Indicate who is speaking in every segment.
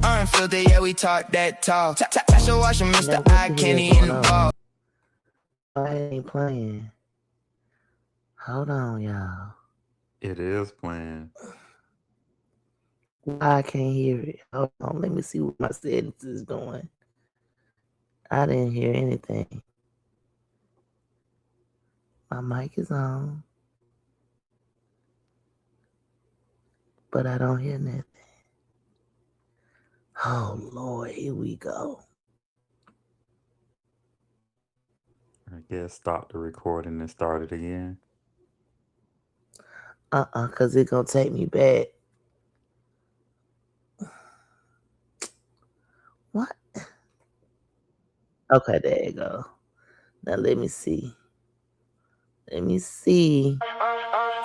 Speaker 1: Unfiltered, yeah, we talk that talk. Tasha Washa and Mr. Eye Candy in the ball.
Speaker 2: I ain't playing. Hold on, y'all.
Speaker 3: It is playing.
Speaker 2: I can't hear it. Hold on, let me see what my settings is doing. I didn't hear anything. My mic is on, but I don't hear nothing. Oh, Lord, here we go.
Speaker 3: I guess stop the recording and start it again.
Speaker 2: Because it's going to take me back. What? Okay, there you go. Now let me see.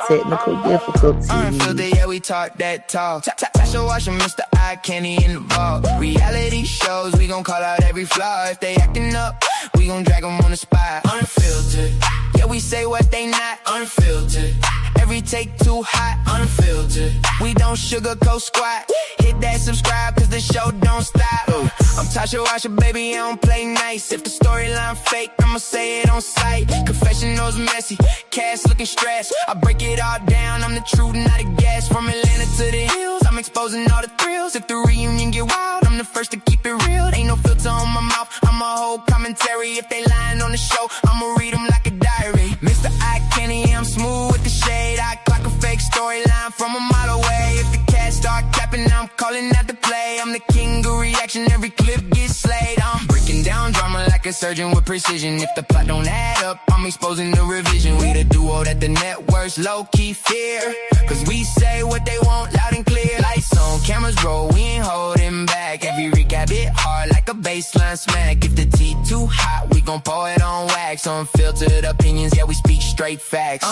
Speaker 2: Technical difficulties.
Speaker 1: Unfiltered, yeah, we talk that talk. Tasha Washa and Mr. Eye Candy in the ball. Reality shows, we gon' call out every flaw. If they acting up, we gon' drag them on the spot. Unfiltered, yeah, we say what they not. Unfiltered, every take too hot. Unfiltered, we don't sugarcoat squat. Hit that subscribe, cause the show don't stop. I'm Tasha Washa, baby, I don't play nice. If the storyline fake, I'ma say it on sight. Confessionals messy, cash looking stressed. I break it all down, I'm the truth, not a guess. From Atlanta to the hills, I'm exposing all the thrills. If the reunion get wild, I'm the first to keep it real. Ain't no filter on my mouth, I'm a whole commentary. If they lying on the show, I'ma read them like a diary. Mr. Eye Candy, I'm smooth with the shade. I clock a fake storyline from a mile away. If the cats start capping, I'm calling out the play. I'm the king of reaction, every clip gets slayed. I'm breaking down drama like a surgeon with precision. If the plot don't add up, I'm exposing the revision. We the duo that the networks low-key fear, cause we say what they want loud and clear. Lights on, cameras roll, we ain't holding back. Every recap hit hard like a baseline smack. If the tea too hot, we gon' pour it on wax. Unfiltered opinions, yeah, we speak straight facts.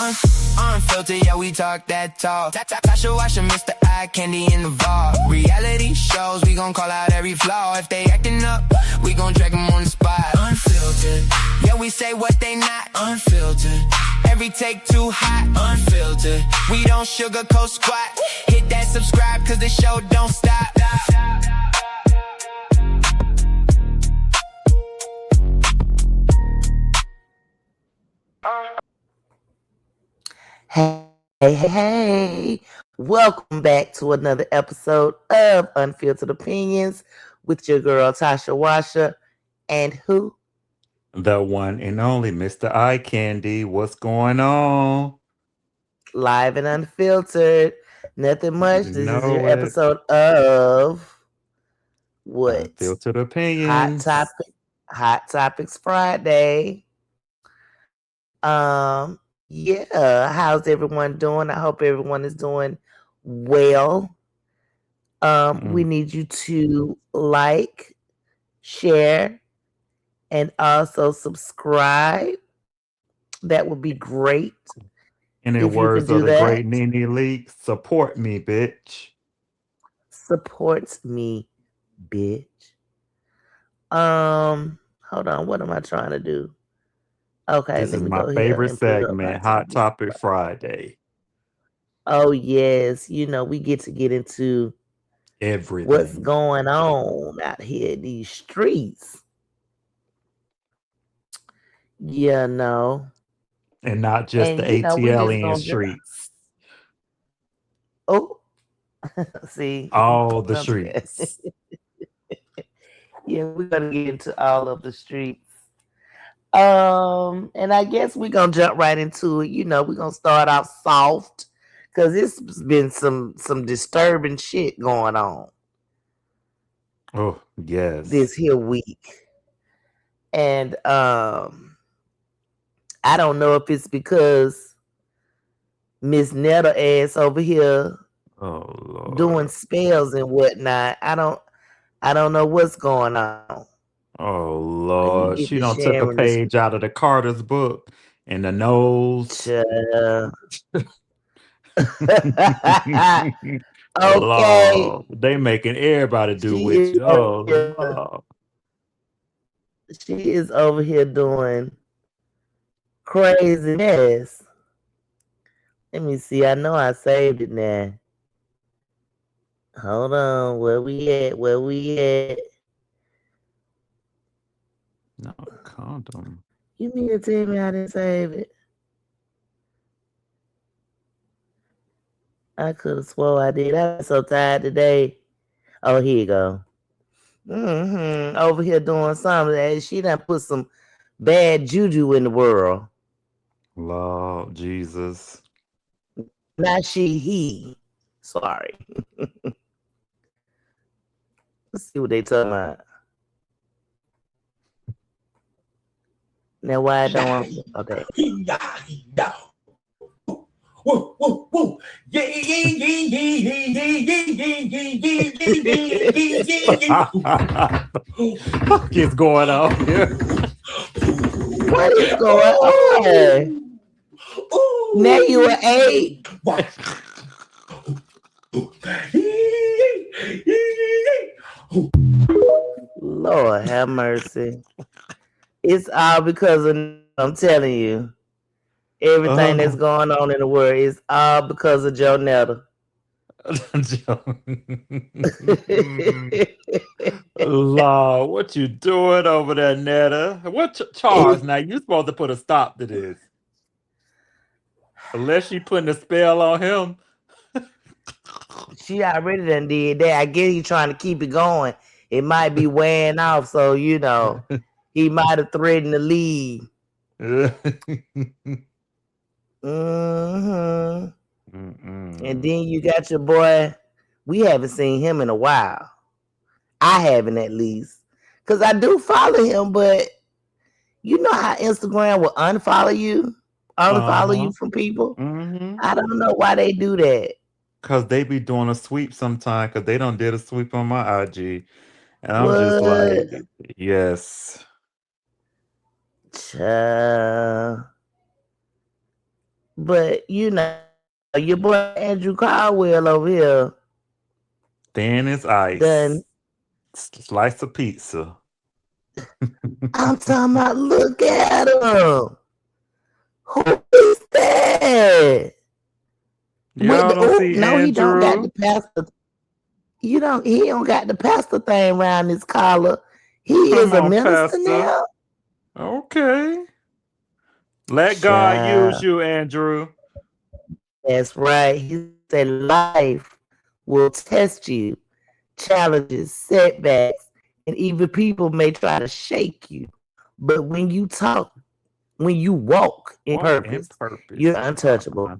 Speaker 1: Unfiltered, yeah, we talk that talk. Tasha Washa and Mr. Eye Candy in the vault. Reality shows, we gon' call out every flaw. If they acting up, we gon' drag them on the spot. Unfiltered, yeah, we say what they not. Unfiltered, every take too hot. Unfiltered, we don't sugarcoat squat. Hit that subscribe, cause the show don't stop.
Speaker 2: Hey. Welcome back to another episode of Unfiltered Opinions with your girl Tasha Washa and who?
Speaker 3: The one and only Mr. Eye Candy. What's going on?
Speaker 2: Live and unfiltered. Nothing much. This is your
Speaker 3: Know it.
Speaker 2: episode of what?
Speaker 3: Unfiltered Opinions.
Speaker 2: Hot Topics Friday. Yeah, how's everyone doing? I hope everyone is doing well. We need you to like, share, and also subscribe. That would be great.
Speaker 3: And in words of the great Nene Leak, support me, bitch.
Speaker 2: Supports me, bitch. Hold on, what am I trying to do? Okay,
Speaker 3: this is my favorite segment, Hot Topic Friday.
Speaker 2: Oh yes, we get into
Speaker 3: everything.
Speaker 2: What's going on out here in these streets? Yeah, no.
Speaker 3: And not just the ATLian streets.
Speaker 2: Oh, see,
Speaker 3: all the streets.
Speaker 2: Yeah, we're gonna get into all of the streets. And I guess we're gonna jump right into it. We're gonna start off soft because it's been some disturbing shit going on.
Speaker 3: Oh, yes.
Speaker 2: This here week. And I don't know if it's because Miss Netta ass over here doing spells and whatnot. I don't know what's going on.
Speaker 3: Oh Lord, she done took a page out of the Carter's book and the nose.
Speaker 2: Okay,
Speaker 3: Lord, they making everybody do with you. Oh,
Speaker 2: she is over here doing craziness. Let me see. I know I saved it now. Hold on. Where we at? Where we at?
Speaker 3: No condom.
Speaker 2: You mean to tell me I didn't save it? I could have swore I did. I'm so tired today. Oh, here you go. Over here doing something. She done put some bad juju in the world.
Speaker 3: Lord Jesus.
Speaker 2: Not she, he. Sorry. Let's see what they talking about. Now why I don't want okay.
Speaker 4: Woo, woo, woo. Yeah, yeah, yeah, yeah.
Speaker 3: What is going on here?
Speaker 2: What is going on? Now you an 8. Lord have mercy. It's all because of, I'm telling you, everything that's going on in the world is all because of Joe Netta.
Speaker 3: Lord, what you doing over there, Netta? What Charles? Now you supposed to put a stop to this. Unless she putting a spell on him.
Speaker 2: She already done did that. I guess he's trying to keep it going. It might be wearing off, so you know he might have threatened to leave. And then you got your boy. We haven't seen him in a while. I haven't, at least, because I do follow him. But you know how Instagram will unfollow you from people. I don't know why they do that.
Speaker 3: Because they be doing a sweep sometime. Because they done did a sweep on my IG, and I'm just like, yes.
Speaker 2: But you know, your boy Andrew Caldwell over here,
Speaker 3: thin as ice, slice of pizza.
Speaker 2: I'm talking about, look at him. Who is that?
Speaker 3: Y'all don't see
Speaker 2: no,
Speaker 3: Andrew?
Speaker 2: He don't got the pastor. He don't got the pastor thing around his collar. He is a minister now.
Speaker 3: Okay. Let God use you, Andrew.
Speaker 2: That's right. He said life will test you, challenges, setbacks, and even people may try to shake you. But when you walk in purpose, you're untouchable.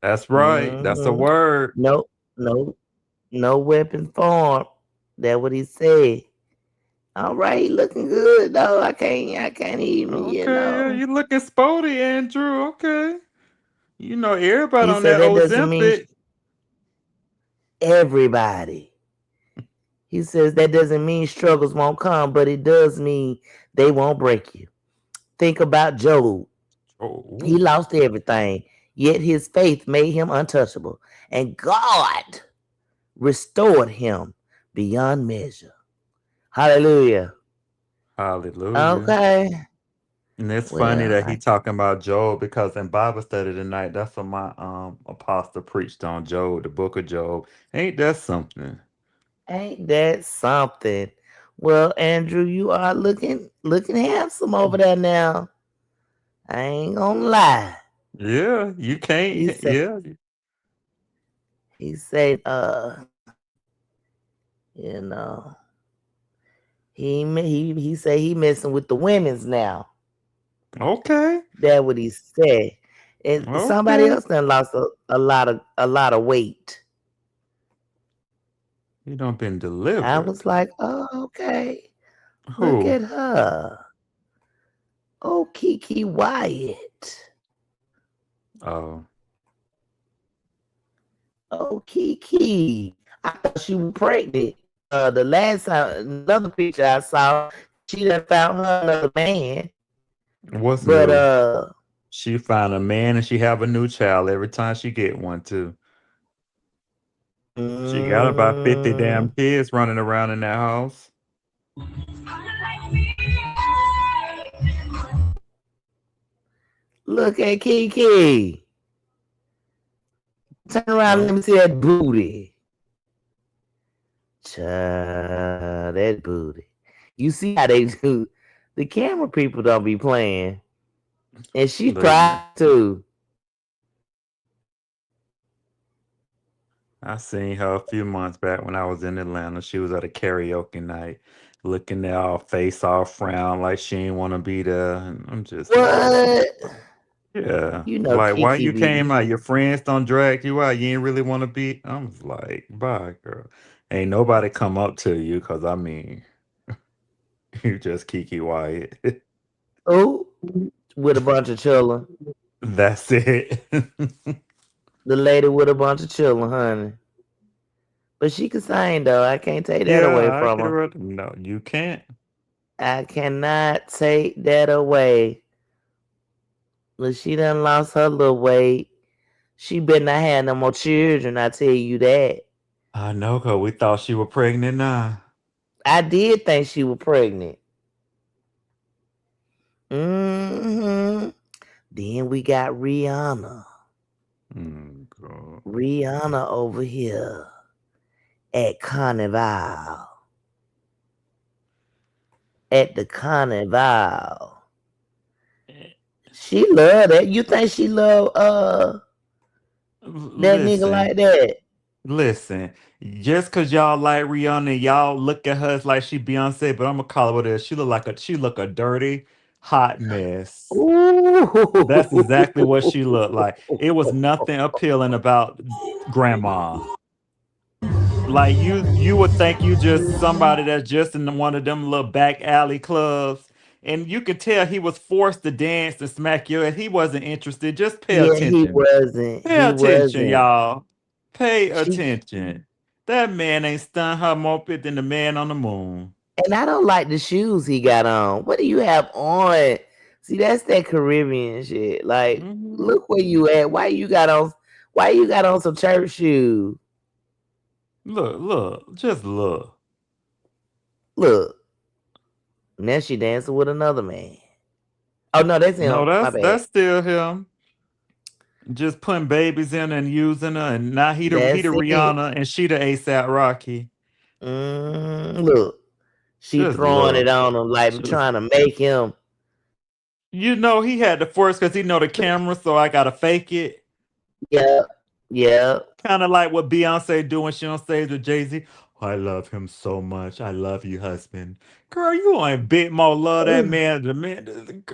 Speaker 3: That's right. That's a word.
Speaker 2: No weapon formed. That's what he said. All right, looking good though. I can't even.
Speaker 3: Okay,
Speaker 2: you know.
Speaker 3: Yeah, you looking sporty, Andrew. Okay, you know everybody
Speaker 2: He
Speaker 3: on
Speaker 2: said
Speaker 3: that
Speaker 2: doesn't mean everybody. He says that doesn't mean struggles won't come, but it does mean they won't break you. Think about Job. He lost everything, yet his faith made him untouchable, and God restored him beyond measure. Hallelujah.
Speaker 3: Hallelujah.
Speaker 2: Okay.
Speaker 3: And it's funny that he talking about Job, because in Bible study tonight, that's what my apostle preached on, Job, the book of Job. Ain't that something?
Speaker 2: Ain't that something? Well, Andrew, you are looking handsome over there now. I ain't gonna lie.
Speaker 3: Yeah, you can't. He said,
Speaker 2: you know, he said he messing with the women's now.
Speaker 3: Okay.
Speaker 2: That's what he said. And somebody else done lost a lot of weight.
Speaker 3: You done been delivered.
Speaker 2: I was like, oh, okay. Who? Look at her. Oh, Kiki Wyatt.
Speaker 3: Oh.
Speaker 2: Oh, Kiki. I thought she was pregnant. The last time, another picture I saw, she done found her another man.
Speaker 3: What's new? She found a man and she have a new child every time she get one too. She got about 50 damn kids running around in that house.
Speaker 2: Look at Kiki. Turn around, let me see that booty. That booty. You see how they do. The camera people don't be playing. And she cried too.
Speaker 3: I seen her a few months back when I was in Atlanta. She was at a karaoke night, looking there all face all frown like she ain't want to be there. And I'm just like,
Speaker 2: What?
Speaker 3: yeah,
Speaker 2: You know
Speaker 3: like why
Speaker 2: Kiki
Speaker 3: you came
Speaker 2: be.
Speaker 3: out? Your friends don't drag you out. You ain't really want to be. I was like, bye, girl. Ain't nobody come up to you because I mean, you just Kiki Wyatt.
Speaker 2: Oh, with a bunch of children.
Speaker 3: That's it.
Speaker 2: The lady with a bunch of children, honey. But she can sing though. I can't take that away
Speaker 3: Yeah, I
Speaker 2: from
Speaker 3: get
Speaker 2: her.
Speaker 3: it. No, you can't.
Speaker 2: I cannot take that away. But she done lost her little weight. She better not have no more children, I tell you that.
Speaker 3: I know, cause we thought she was pregnant now.
Speaker 2: I did think she was pregnant. Mm-hmm. Then we got Rihanna.
Speaker 3: God.
Speaker 2: Rihanna over here at Carnival. At the Carnival. She love that. You think she love that nigga like that?
Speaker 3: Listen. Just cause y'all like Rihanna, y'all look at her as like she Beyonce, but I'm gonna call her what it is. She look a dirty, hot mess. That's exactly what she looked like. It was nothing appealing about grandma. Like you would think you just somebody that's just in one of them little back alley clubs. And you could tell he was forced to dance and smack you, and he wasn't interested. Just pay
Speaker 2: Yeah, he
Speaker 3: attention.
Speaker 2: wasn't.
Speaker 3: Pay
Speaker 2: He
Speaker 3: attention,
Speaker 2: wasn't.
Speaker 3: y'all. Pay
Speaker 2: She
Speaker 3: attention. That man ain't stunned her more bit than the man on the moon.
Speaker 2: and I don't like the shoes he got on. What do you have on? See, that's that Caribbean shit. Like,
Speaker 3: Mhm.
Speaker 2: look where you at. Why you got on? Why you got on some church shoes?
Speaker 3: Look, just look.
Speaker 2: Look, now she dancing with another man. Oh no, that's
Speaker 3: No,
Speaker 2: him. My bad.
Speaker 3: that's still him. Just putting babies in and using her, and now he the
Speaker 2: That's it.
Speaker 3: Rihanna and she the ASAP Rocky.
Speaker 2: Look, she
Speaker 3: Just
Speaker 2: throwing it
Speaker 3: look.
Speaker 2: on him like
Speaker 3: Just
Speaker 2: trying to make him.
Speaker 3: you know he had the force because he know the camera, so I gotta fake it.
Speaker 2: Yeah, yeah.
Speaker 3: Kind of like what Beyonce do when she on stage with Jay-Z. I love him so much. I love you, husband. Girl, you ain't a bit more love that man. The man.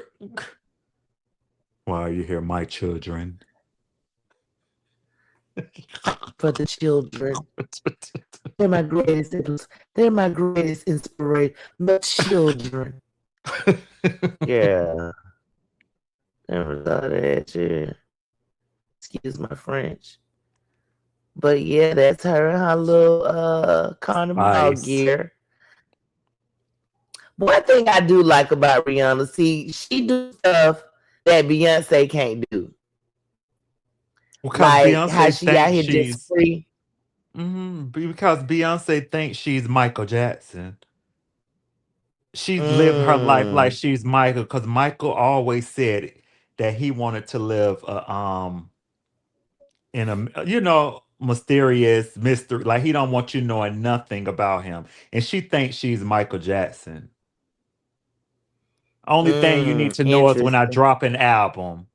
Speaker 3: Why are you here, my children?
Speaker 2: For the children, they're my greatest. They're my greatest inspiration. The children. Yeah. Never thought of that shit. Excuse my French. But yeah, that's her little carnival
Speaker 3: Ice.
Speaker 2: gear. One thing I do like about Rihanna, see, she do stuff that Beyonce can't do.
Speaker 3: Because
Speaker 2: Like how
Speaker 3: Beyonce
Speaker 2: she out
Speaker 3: thinks
Speaker 2: here just
Speaker 3: she's
Speaker 2: free.
Speaker 3: because Beyonce thinks she's Michael Jackson. She's living her life like
Speaker 2: Mm,
Speaker 3: she's Michael because Michael always said that he wanted to live in a mysterious mystery, like he don't want you knowing nothing about him, and she thinks she's Michael Jackson. Only thing you need to know is when I
Speaker 2: interesting.
Speaker 3: drop an album.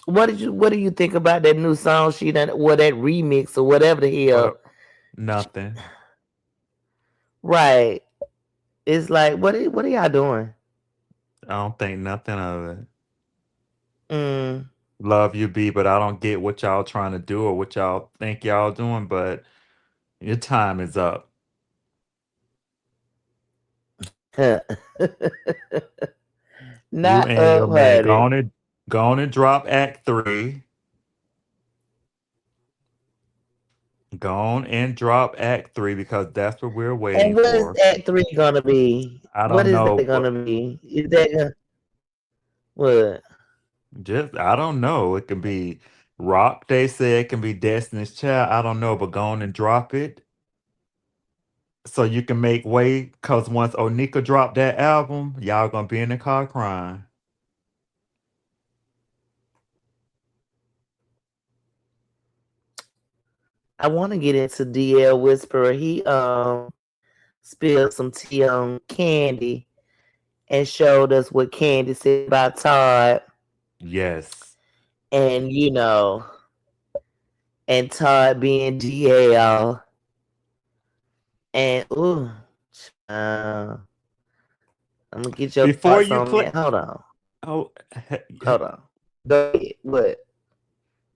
Speaker 2: What do you think about that new song she done, or that remix or whatever the hell?
Speaker 3: Nothing.
Speaker 2: Right. It's like what are y'all doing?
Speaker 3: I don't think nothing of it.
Speaker 2: Mm.
Speaker 3: Love you, B, but I don't get what y'all trying to do or what y'all think y'all doing, but your time is up. You
Speaker 2: Not
Speaker 3: and your
Speaker 2: up,
Speaker 3: man.
Speaker 2: honey.
Speaker 3: Go on and drop Act 3. Go on and drop Act 3 because that's what we're
Speaker 2: And
Speaker 3: waiting
Speaker 2: what is
Speaker 3: for.
Speaker 2: Act 3 gonna be?
Speaker 3: I
Speaker 2: What
Speaker 3: don't
Speaker 2: is that
Speaker 3: know,
Speaker 2: gonna be? Is that what?
Speaker 3: just I don't know. It can be rock, they say it can be Destiny's Child. I don't know, but go on and drop it so you can make way. Cause once Onika dropped that album, y'all gonna be in the car crying.
Speaker 2: I want to get into DL Whisperer. He spilled some tea on Candy and showed us what Candy said about Todd.
Speaker 3: Yes.
Speaker 2: And and Todd being DL. And I'm gonna get your
Speaker 3: Before
Speaker 2: thoughts
Speaker 3: you
Speaker 2: on
Speaker 3: play,
Speaker 2: that. Hold on.
Speaker 3: oh,
Speaker 2: Hold on. Go ahead. What?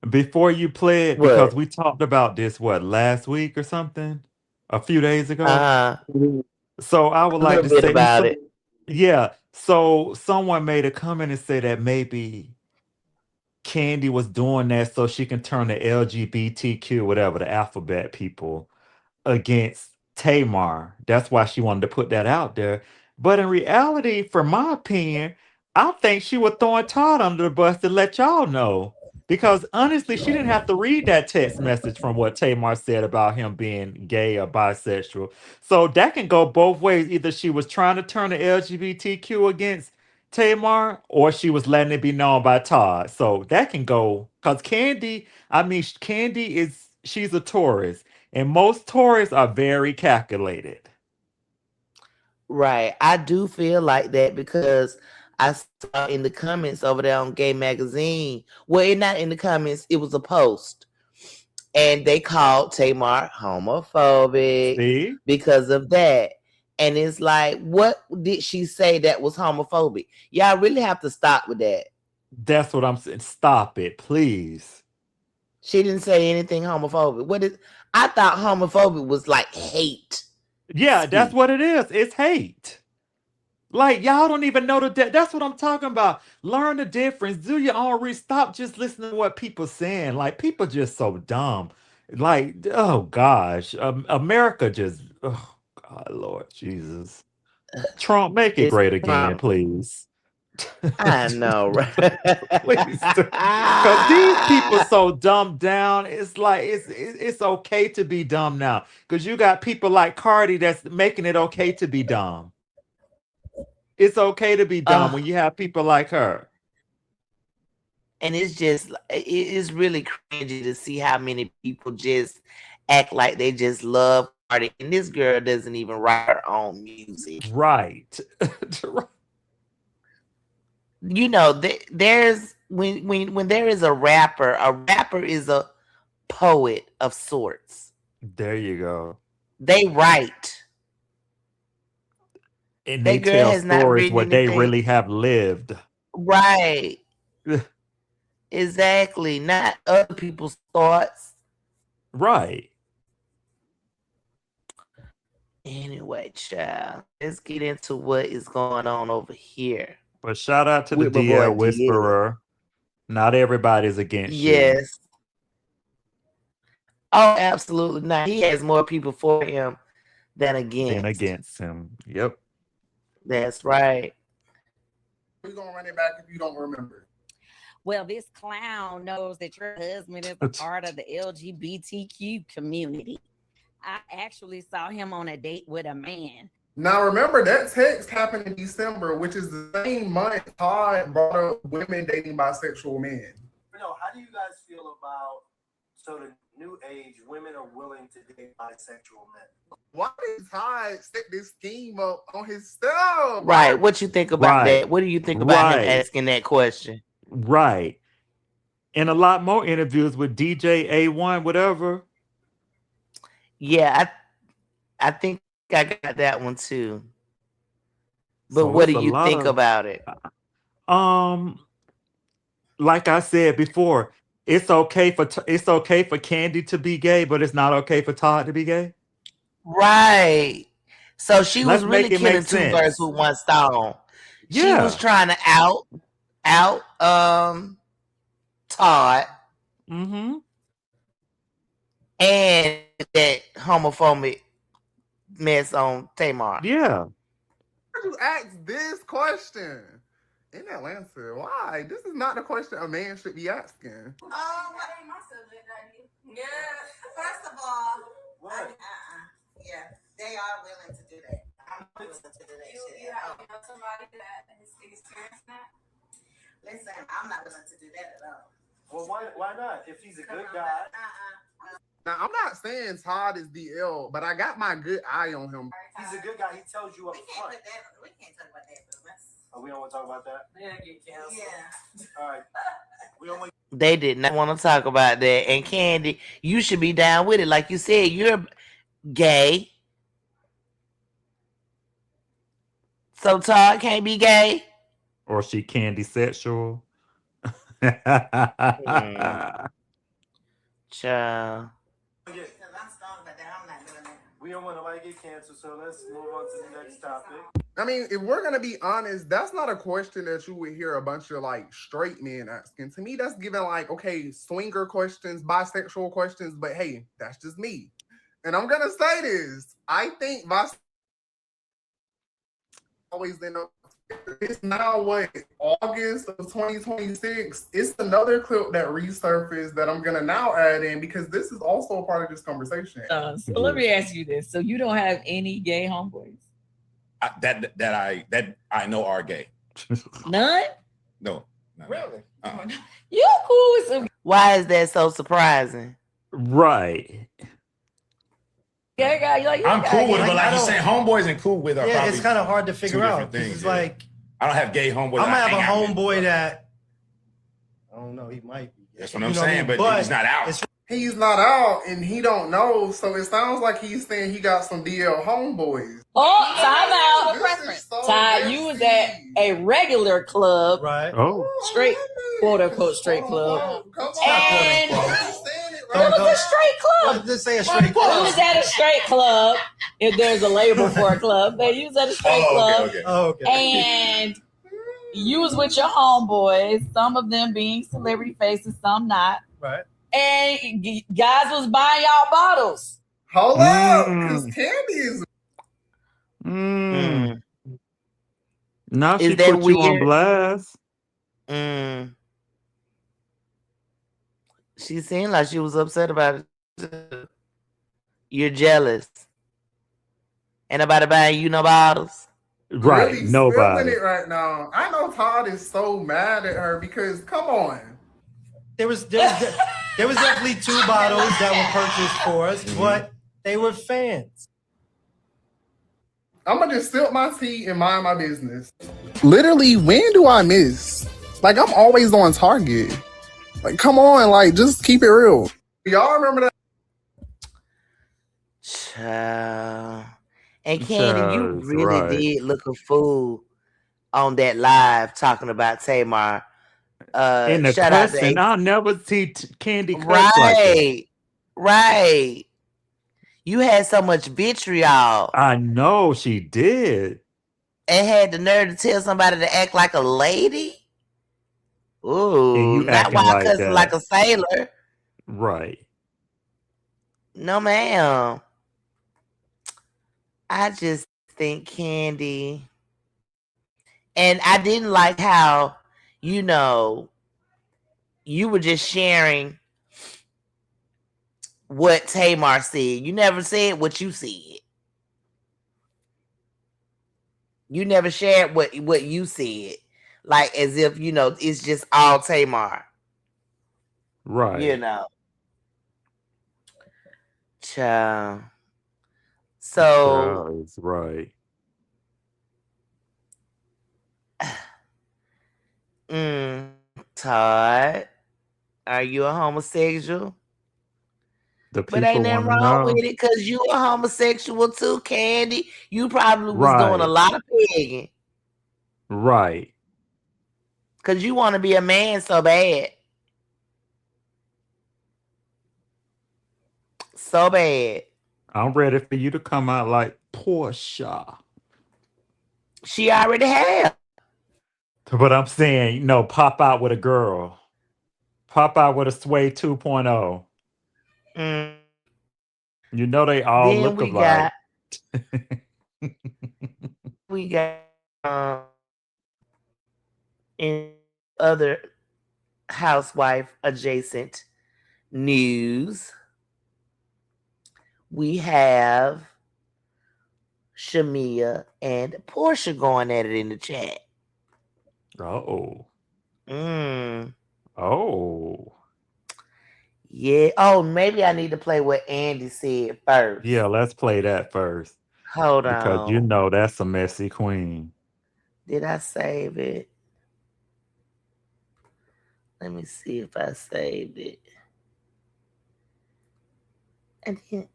Speaker 3: before you play it, because
Speaker 2: What?
Speaker 3: we talked about this, what, last week or something? A few days ago?
Speaker 2: Uh-huh.
Speaker 3: So I would
Speaker 2: A
Speaker 3: like
Speaker 2: little
Speaker 3: to
Speaker 2: bit
Speaker 3: say,
Speaker 2: about it.
Speaker 3: yeah. So someone made a comment and said that maybe Candy was doing that so she can turn the LGBTQ, whatever, the alphabet people against Tamar. That's why she wanted to put that out there. But in reality, for my opinion, I think she was throwing Todd under the bus to let y'all know. Because honestly, she didn't have to read that text message from what Tamar said about him being gay or bisexual. So that can go both ways. Either she was trying to turn the LGBTQ against Tamar, or she was letting it be known by Todd. So that can go, because Candy she's a Taurus. And most Tories are very calculated.
Speaker 2: Right. I do feel like that because I saw in the comments over there on Gay Magazine. Well, not in the comments, it was a post. And they called Tamar homophobic
Speaker 3: See?
Speaker 2: because of that. And it's like, what did she say that was homophobic? Y'all really have to stop with that.
Speaker 3: That's what I'm saying. Stop it, please.
Speaker 2: She didn't say anything homophobic. I thought homophobic was like hate.
Speaker 3: Yeah, that's
Speaker 2: Speech.
Speaker 3: what it is. It's hate. Like, y'all don't even know that's what I'm talking about. Learn the difference. Do your own research. Stop just listening to what people saying. Like, people just so dumb. Like, oh gosh. America just, oh God, Lord Jesus. Trump, make it
Speaker 2: It's
Speaker 3: great again, please.
Speaker 2: I know, right?
Speaker 3: Please, because these people so dumbed down. It's like it's okay to be dumb now. Because you got people like Cardi that's making it okay to be dumb. It's okay to be dumb when you have people like her.
Speaker 2: And it is really cringy to see how many people just act like they just love Cardi, and this girl doesn't even write her own music.
Speaker 3: Right.
Speaker 2: There's when there is a rapper is a poet of sorts.
Speaker 3: There you go.
Speaker 2: They write.
Speaker 3: And
Speaker 2: That
Speaker 3: they
Speaker 2: girl
Speaker 3: tell
Speaker 2: has not
Speaker 3: stories
Speaker 2: written
Speaker 3: what they
Speaker 2: anything.
Speaker 3: really have lived.
Speaker 2: Right. Exactly. Not other people's thoughts.
Speaker 3: Right.
Speaker 2: Anyway, child, let's get into what is going on over here.
Speaker 3: But shout out to
Speaker 2: With
Speaker 3: the
Speaker 2: my boy
Speaker 3: DL Whisperer. Not everybody's against you.
Speaker 2: Yes. Oh, absolutely not. He has more people for him than against
Speaker 3: him. Yep.
Speaker 2: That's right.
Speaker 4: We're gonna run it back if you don't remember.
Speaker 5: Well, this clown knows that your husband is a part of the LGBTQ community. I actually saw him on a date with a man.
Speaker 4: Now remember that text happened in December, which is the same month Todd brought up women dating bisexual men.
Speaker 6: No, how do you guys feel about the new age women are willing to date bisexual men?
Speaker 4: Why did Todd set this scheme up on his stuff?
Speaker 2: Right. What you think about that? What do you think about him asking that question?
Speaker 3: Right. And a lot more interviews with DJ A1, whatever.
Speaker 2: Yeah, I think I got that one too. But
Speaker 3: So
Speaker 2: what do you think about it?
Speaker 3: Like I said before, it's okay for Candy to be gay, but it's not okay for Todd to be gay.
Speaker 2: Right. So she was really killing two birds with one stone. Yeah. She was trying to out Todd.
Speaker 3: Mm-hmm.
Speaker 2: And that homophobic mess on Tamar.
Speaker 3: Yeah.
Speaker 4: Why did you ask this question? In Atlanta, why? This is not the question a man should be asking.
Speaker 7: Oh, what ain't my subject, Daddy? Yeah. First of all,
Speaker 6: what?
Speaker 7: Yeah, they are willing to do that. I'm willing to do that.
Speaker 8: You have to know somebody that has experienced that?
Speaker 7: Listen, I'm not willing to do that at all.
Speaker 6: Well, why not? If he's a good guy.
Speaker 4: Now, I'm not saying Todd is DL, but I got my good eye on him.
Speaker 6: He's a good guy. He tells you up front.
Speaker 7: We can't talk about that business.
Speaker 6: Oh, we don't want to talk about that?
Speaker 8: Yeah, get canceled.
Speaker 7: Yeah.
Speaker 6: All right. We don't want
Speaker 2: They did not want to talk about that. And Candy, you should be down with it. Like you said, you're gay. So Todd can't be gay.
Speaker 3: Or she candy sexual.
Speaker 2: Child.
Speaker 7: Because I'm strong about that. I'm not doing that.
Speaker 6: we don't want nobody to get canceled, so let's move on to the next topic.
Speaker 4: I mean, if we're gonna be honest, that's not a question that you would hear a bunch of like straight men asking. To me, that's giving like, okay, swinger questions, bisexual questions, but hey, that's just me. And I'm gonna say this. I think bisexual always end up. It's now what, August of 2026. It's another clip that resurfaced that I'm gonna now add in because this is also a part of this conversation.
Speaker 9: So let me ask you this: so you don't have any gay homeboys?
Speaker 10: That I know are gay.
Speaker 9: None?
Speaker 10: No.
Speaker 6: Really?
Speaker 9: You cool with some
Speaker 2: Why is that so surprising?
Speaker 3: Right.
Speaker 9: gay guy? Like,
Speaker 10: I'm cool with it, but like
Speaker 11: I
Speaker 10: you're
Speaker 11: don't-
Speaker 10: saying, homeboys and cool with are
Speaker 11: Yeah,
Speaker 10: probably
Speaker 11: it's kind of hard to figure out.
Speaker 10: different things,
Speaker 11: It's
Speaker 10: yeah.
Speaker 11: like
Speaker 10: I don't have gay homeboys.
Speaker 11: I'm gonna
Speaker 10: I
Speaker 11: have a
Speaker 10: hang out with.
Speaker 11: homeboy that I don't know. He might be.
Speaker 10: That's what I'm saying, but he's not out.
Speaker 4: He's not out and he don't know, so it sounds like he's saying he got some DL homeboys.
Speaker 9: oh, time out.
Speaker 4: This is so
Speaker 9: Ty, you was at a regular club,
Speaker 11: right?
Speaker 3: Oh.
Speaker 9: straight, quote unquote, straight club.
Speaker 4: Come
Speaker 9: And
Speaker 4: on.
Speaker 9: it was a straight club.
Speaker 11: Let's say a
Speaker 9: We
Speaker 11: straight club.
Speaker 9: was at a straight club. If there's a label for a club, but you was at a straight club.
Speaker 11: Oh, okay.
Speaker 9: And you was with your homeboys, some of them being celebrity faces, some not.
Speaker 11: Right.
Speaker 9: And guys was buying y'all bottles.
Speaker 4: Hold up, because Candy is.
Speaker 3: Now
Speaker 2: Is
Speaker 3: she
Speaker 2: that
Speaker 3: put you on
Speaker 2: weird?
Speaker 3: blast.
Speaker 2: She seemed like she was upset about it. You're jealous. Ain't nobody buying you no bottles.
Speaker 3: Right.
Speaker 4: Really
Speaker 3: Nobody.
Speaker 4: spilling it right now. I know Todd is so mad at her because come on.
Speaker 11: There was definitely 2 bottles that were purchased for us, but they were fans.
Speaker 4: I'm gonna just sip my tea and mind my business. Literally, when do I miss? Like, I'm always on target. Like, come on, like, just keep it real. Y'all remember that?
Speaker 2: Child. And Candy, you
Speaker 3: Child,
Speaker 2: really
Speaker 3: right.
Speaker 2: did look a fool on that live talking about Tamar.
Speaker 3: In the
Speaker 2: shout out to
Speaker 3: cussing,
Speaker 2: A-
Speaker 3: I'll never see Candy cuss like that.
Speaker 2: Right. You had so much vitriol
Speaker 3: I know she did.
Speaker 2: and had the nerve to tell somebody to act like a lady. Ooh,
Speaker 3: And you
Speaker 2: not
Speaker 3: acting
Speaker 2: while
Speaker 3: like
Speaker 2: cussing
Speaker 3: that.
Speaker 2: like a sailor.
Speaker 3: Right.
Speaker 2: No, ma'am. I just think Candy, and I didn't like how, you know, you were just sharing what Tamar said. You never said what you said. You never shared what you said. Like as if, you know, it's just all Tamar.
Speaker 3: Right.
Speaker 2: You know. Child. So
Speaker 3: Child is right.
Speaker 2: Todd, are you a homosexual?
Speaker 3: The
Speaker 2: But ain't
Speaker 3: people
Speaker 2: nothing
Speaker 3: want to
Speaker 2: wrong
Speaker 3: know.
Speaker 2: with it because you a homosexual too, Candy. You probably was doing a
Speaker 3: Right.
Speaker 2: lot of pegging
Speaker 3: Right.
Speaker 2: because you want to be a man so bad. So bad.
Speaker 3: I'm ready for you to come out like Portia.
Speaker 2: She already have.
Speaker 3: But I'm saying, no, pop out with a girl. Pop out with a Sway 2.0.
Speaker 2: Mm.
Speaker 3: You know they all
Speaker 2: Then
Speaker 3: look
Speaker 2: we
Speaker 3: alike.
Speaker 2: got in other housewife adjacent news. We have Shamia and Portia going at it in the chat.
Speaker 3: Oh.
Speaker 2: Mm.
Speaker 3: Oh.
Speaker 2: Yeah. Oh, maybe I need to play what Andy said first.
Speaker 3: Yeah, let's play that first.
Speaker 2: Hold
Speaker 3: Because you
Speaker 2: on.
Speaker 3: know that's a messy queen.
Speaker 2: Did I save it? Let me see if I saved it. And then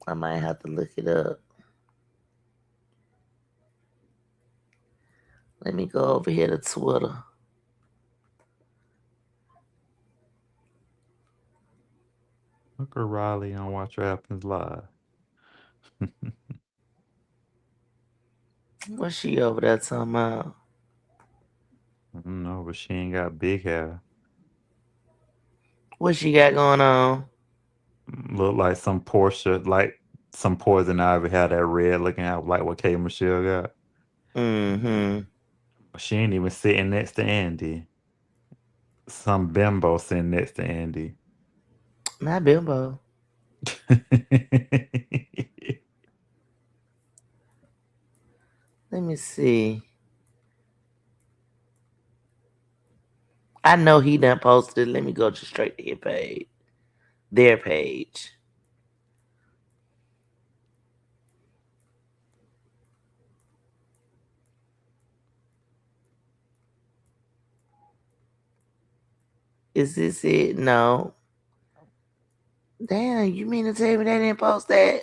Speaker 2: I might have to look it up. Let me go over here to Twitter.
Speaker 3: Look at Riley on Watch What Happens Live.
Speaker 2: What's she over there talking about?
Speaker 3: I don't know, but she ain't got big hair.
Speaker 2: What she got going on?
Speaker 3: Look like some Porsche, like some Poison Ivy had that red looking out like what K Michelle got.
Speaker 2: Mm-hmm.
Speaker 3: But she ain't even sitting next to Andy. Some bimbo sitting next to Andy.
Speaker 2: Not bimbo. Let me see. I know he done posted it. Let me go just straight to his page. Their page. Is this it? No. Damn, you mean to tell me they didn't post that?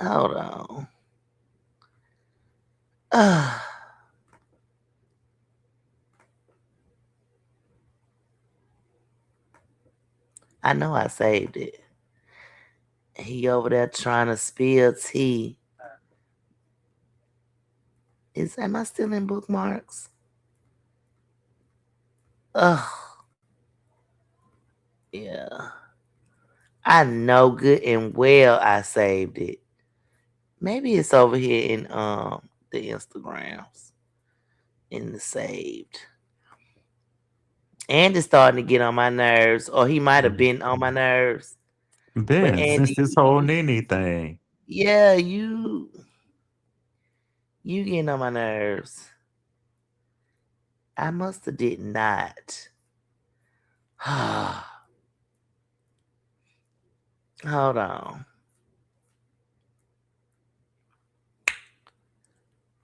Speaker 2: Hold on. I know I saved it. He over there trying to spill tea. Am I still in bookmarks? Ugh. Yeah. I know good and well I saved it. Maybe it's over here in the Instagrams. In the saved. Andy's starting to get on my nerves, or he might have been on my nerves. But
Speaker 3: Ben, since
Speaker 2: Andy,
Speaker 3: this whole Nene thing.
Speaker 2: yeah, you getting on my nerves. I must have did not. Hold on.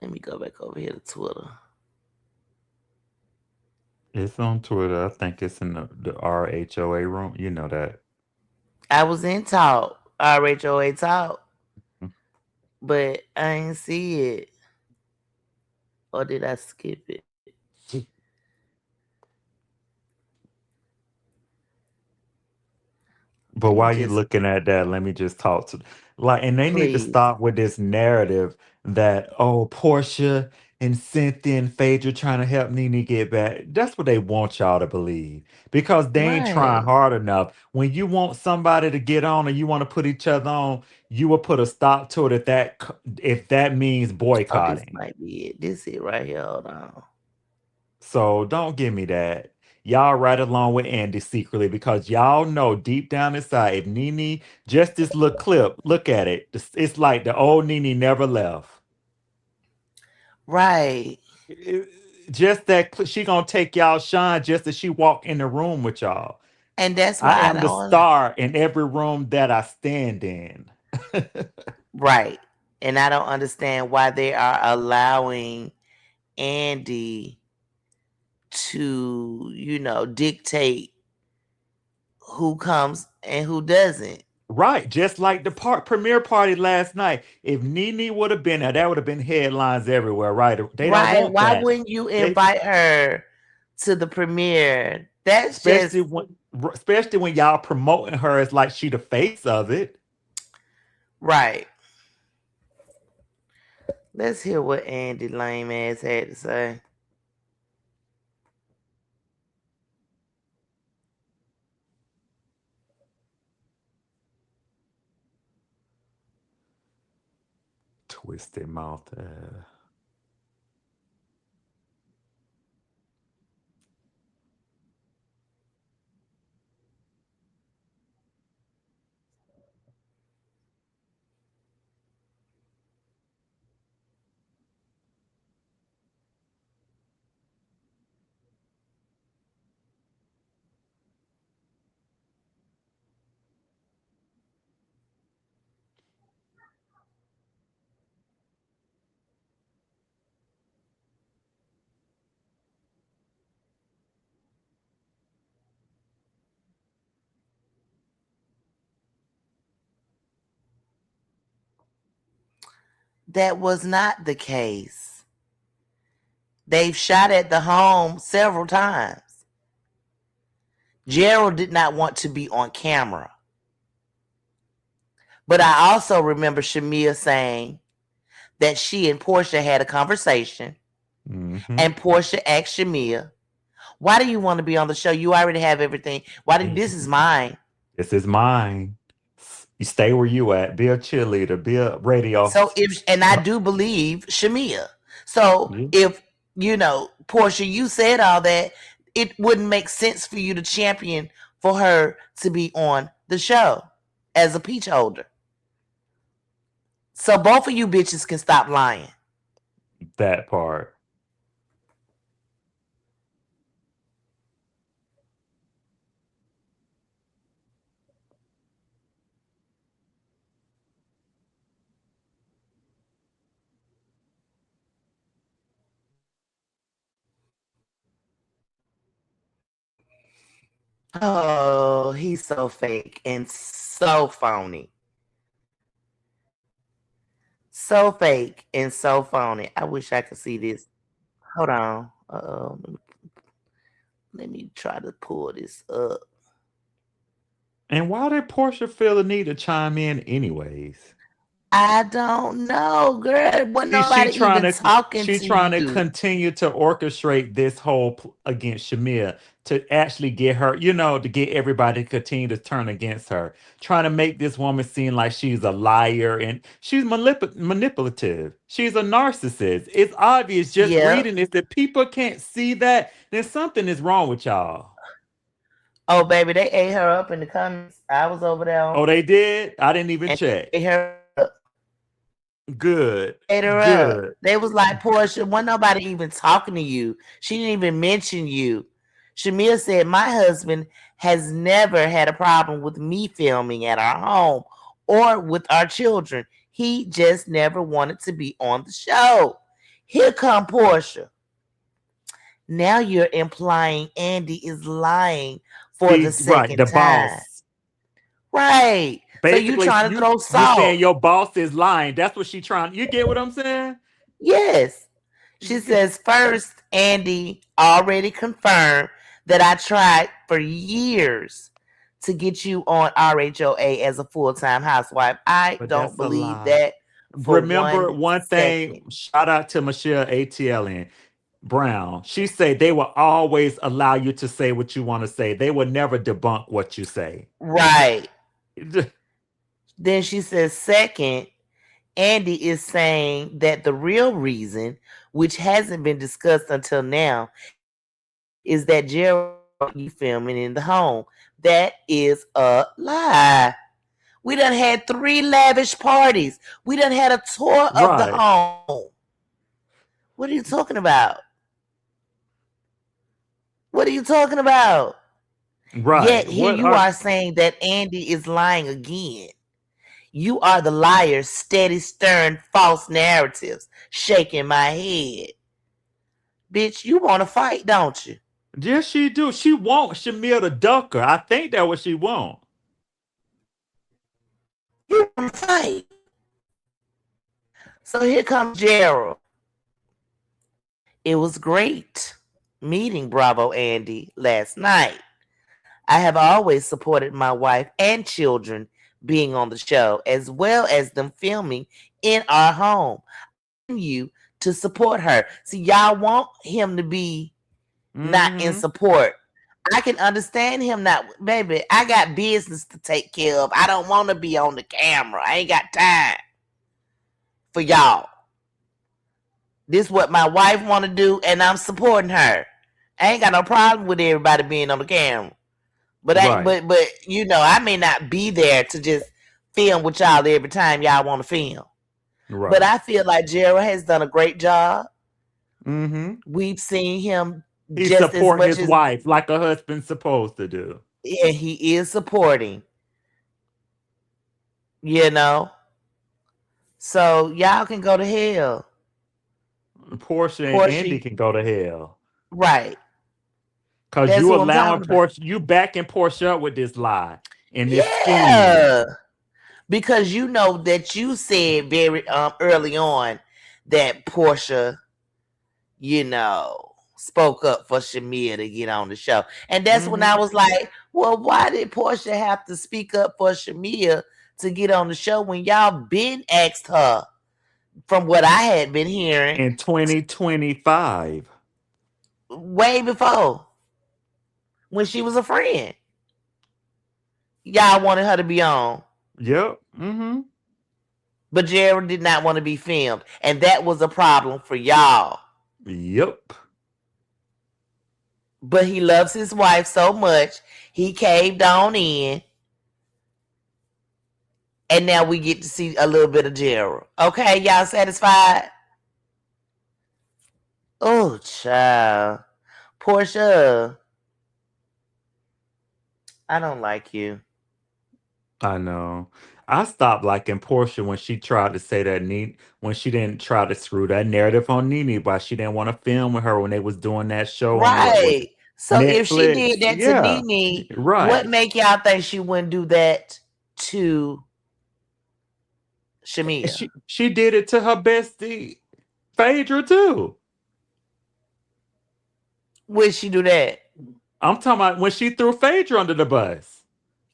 Speaker 2: Let me go back over here to Twitter.
Speaker 3: It's on Twitter. I think it's in the RHOA room. You know that.
Speaker 2: I was in talk, RHOA talk, but I ain't see it. Or did I skip it?
Speaker 3: But while you looking at that, let me just talk to and they need to
Speaker 2: Please.
Speaker 3: stop with this narrative that Portia and Cynthia and Phaedra trying to help Nene get back. That's what they want y'all to believe because they ain't trying
Speaker 2: Right.
Speaker 3: hard enough. When you want somebody to get on and you want to put each other on, you will put a stop to it if that means
Speaker 2: Oh, this
Speaker 3: boycotting.
Speaker 2: might be it. This it right here. Hold on.
Speaker 3: So don't give me that. Y'all right along with Andy secretly because y'all know deep down inside if Nene, just this little clip, look at it. It's like the old Nene never left.
Speaker 2: Right.
Speaker 3: Just that she gonna take y'all shine just as she walk in the room with y'all.
Speaker 2: And that's why
Speaker 3: I am the star in every room that I stand in.
Speaker 2: Right. And I don't understand why they are allowing Andy to, dictate who comes and who doesn't.
Speaker 3: Right, just like the premiere party last night. If Nene would have been there, that would have been headlines everywhere. Right? They don't want
Speaker 2: Why
Speaker 3: that.
Speaker 2: wouldn't you invite her to the premiere? That's
Speaker 3: especially when y'all promoting her as like she the face of it.
Speaker 2: Right. Let's hear what Andy lame ass had to say.
Speaker 3: Twisted mouth.
Speaker 2: That was not the case. They've shot at the home several times. Gerald did not want to be on camera. But I also remember Shamia saying that she and Portia had a conversation.
Speaker 3: Mm-hmm.
Speaker 2: And Portia asked Shamia, why do you want to be on the show? You already have everything. This is mine.
Speaker 3: This is mine. You stay where you at. Be a cheerleader. Be a radio.
Speaker 2: So I do believe Shamia. So if, Portia, you said all that, it wouldn't make sense for you to champion for her to be on the show as a peach holder. So both of you bitches can stop lying.
Speaker 3: That part.
Speaker 2: Oh, he's so fake and so phony. So fake and so phony. I wish I could see this. Hold on. Let me try to pull this up.
Speaker 3: And why did Portia feel the need to chime in anyways?
Speaker 2: I don't know, girl. Wasn't nobody even talking to you.
Speaker 3: She's trying to continue to orchestrate this whole against Shamia to actually get her, to get everybody to continue to turn against her. Trying to make this woman seem like she's a liar and she's manipulative. She's a narcissist. It's obvious just reading this that people can't see that. Then something is wrong with y'all.
Speaker 2: Oh, baby, they ate her up in the comments. I was over there.
Speaker 3: Oh, they did? I didn't even check.
Speaker 2: Ate her up.
Speaker 3: Good.
Speaker 2: Ate her up. They was like, Portia, wasn't nobody even talking to you. She didn't even mention you. Shamia said, my husband has never had a problem with me filming at our home or with our children. He just never wanted to be on the show. Here come Portia. Now you're implying Andy is lying for the second
Speaker 3: the
Speaker 2: time.
Speaker 3: Boss.
Speaker 2: Right.
Speaker 3: Basically,
Speaker 2: so you trying to throw salt.
Speaker 3: You're saying your boss is lying. That's what she's trying. You get what I'm saying?
Speaker 2: Yes. She says, first, Andy already confirmed that I tried for years to get you on RHOA as a full-time housewife. I don't believe that.
Speaker 3: Remember one thing, shout out to Michelle ATLN Brown. She said they will always allow you to say what you want to say. They will never debunk what you say.
Speaker 2: Right. Then she says, second, Andy is saying that the real reason, which hasn't been discussed until now, is that Gerald you filming in the home. That is a lie. We done had 3 lavish parties. We done had a tour of the home. What are you talking about? What are you talking about?
Speaker 3: Right.
Speaker 2: Yet here you are saying that Andy is lying again. You are the liar, steady stirring false narratives, shaking my head. Bitch, you want to fight, don't you?
Speaker 3: Yes, she do. She wants Shamia to duck her. I think that's what she wants.
Speaker 2: You want to fight. So here comes Gerald. It was great meeting Bravo Andy last night. I have always supported my wife and children being on the show, as well as them filming in our home. I want you to support her. See, y'all want him to be not in support. I can understand him not, baby. I got business to take care of. I don't want to be on the camera. I ain't got time for y'all. This is what my wife want to do, and I'm supporting her. I ain't got no problem with everybody being on the camera. But but I may not be there to just film with y'all every time y'all want to film. Right. But I feel like Gerald has done a great job.
Speaker 3: Mm-hmm.
Speaker 2: We've seen him.
Speaker 3: He's supporting his wife like a husband's supposed to do.
Speaker 2: Yeah, he is supporting. So y'all can go to hell.
Speaker 3: Portia and Andy can go to hell.
Speaker 2: Right.
Speaker 3: Because you allowing Portia, you backing Portia up with this lie and this scheme.
Speaker 2: Because you know that you said very early on that Portia, you know, spoke up for Shamia to get on the show. And that's when I was like, well, why did Portia have to speak up for Shamia to get on the show when y'all been asked her, from what I had been hearing,
Speaker 3: in 2025.
Speaker 2: way before, when she was a friend. Y'all wanted her to be on.
Speaker 3: Yep.
Speaker 2: But Gerald did not want to be filmed. And that was a problem for y'all.
Speaker 3: Yep.
Speaker 2: But he loves his wife so much, he caved on in. And now we get to see a little bit of Gerald. Okay, y'all satisfied? Oh, child. Portia, I don't like you.
Speaker 3: I know. I stopped liking Portia when she tried to say that when she didn't try to screw that narrative on Nene, but she didn't want to film with her when they was doing that show on
Speaker 2: Right. So
Speaker 3: Netflix.
Speaker 2: if she did that to Nene, what make y'all think she wouldn't do that to Shamia?
Speaker 3: She did it to her bestie, Phaedra, too.
Speaker 2: Would she do that?
Speaker 3: I'm talking about when she threw Phaedra under the bus.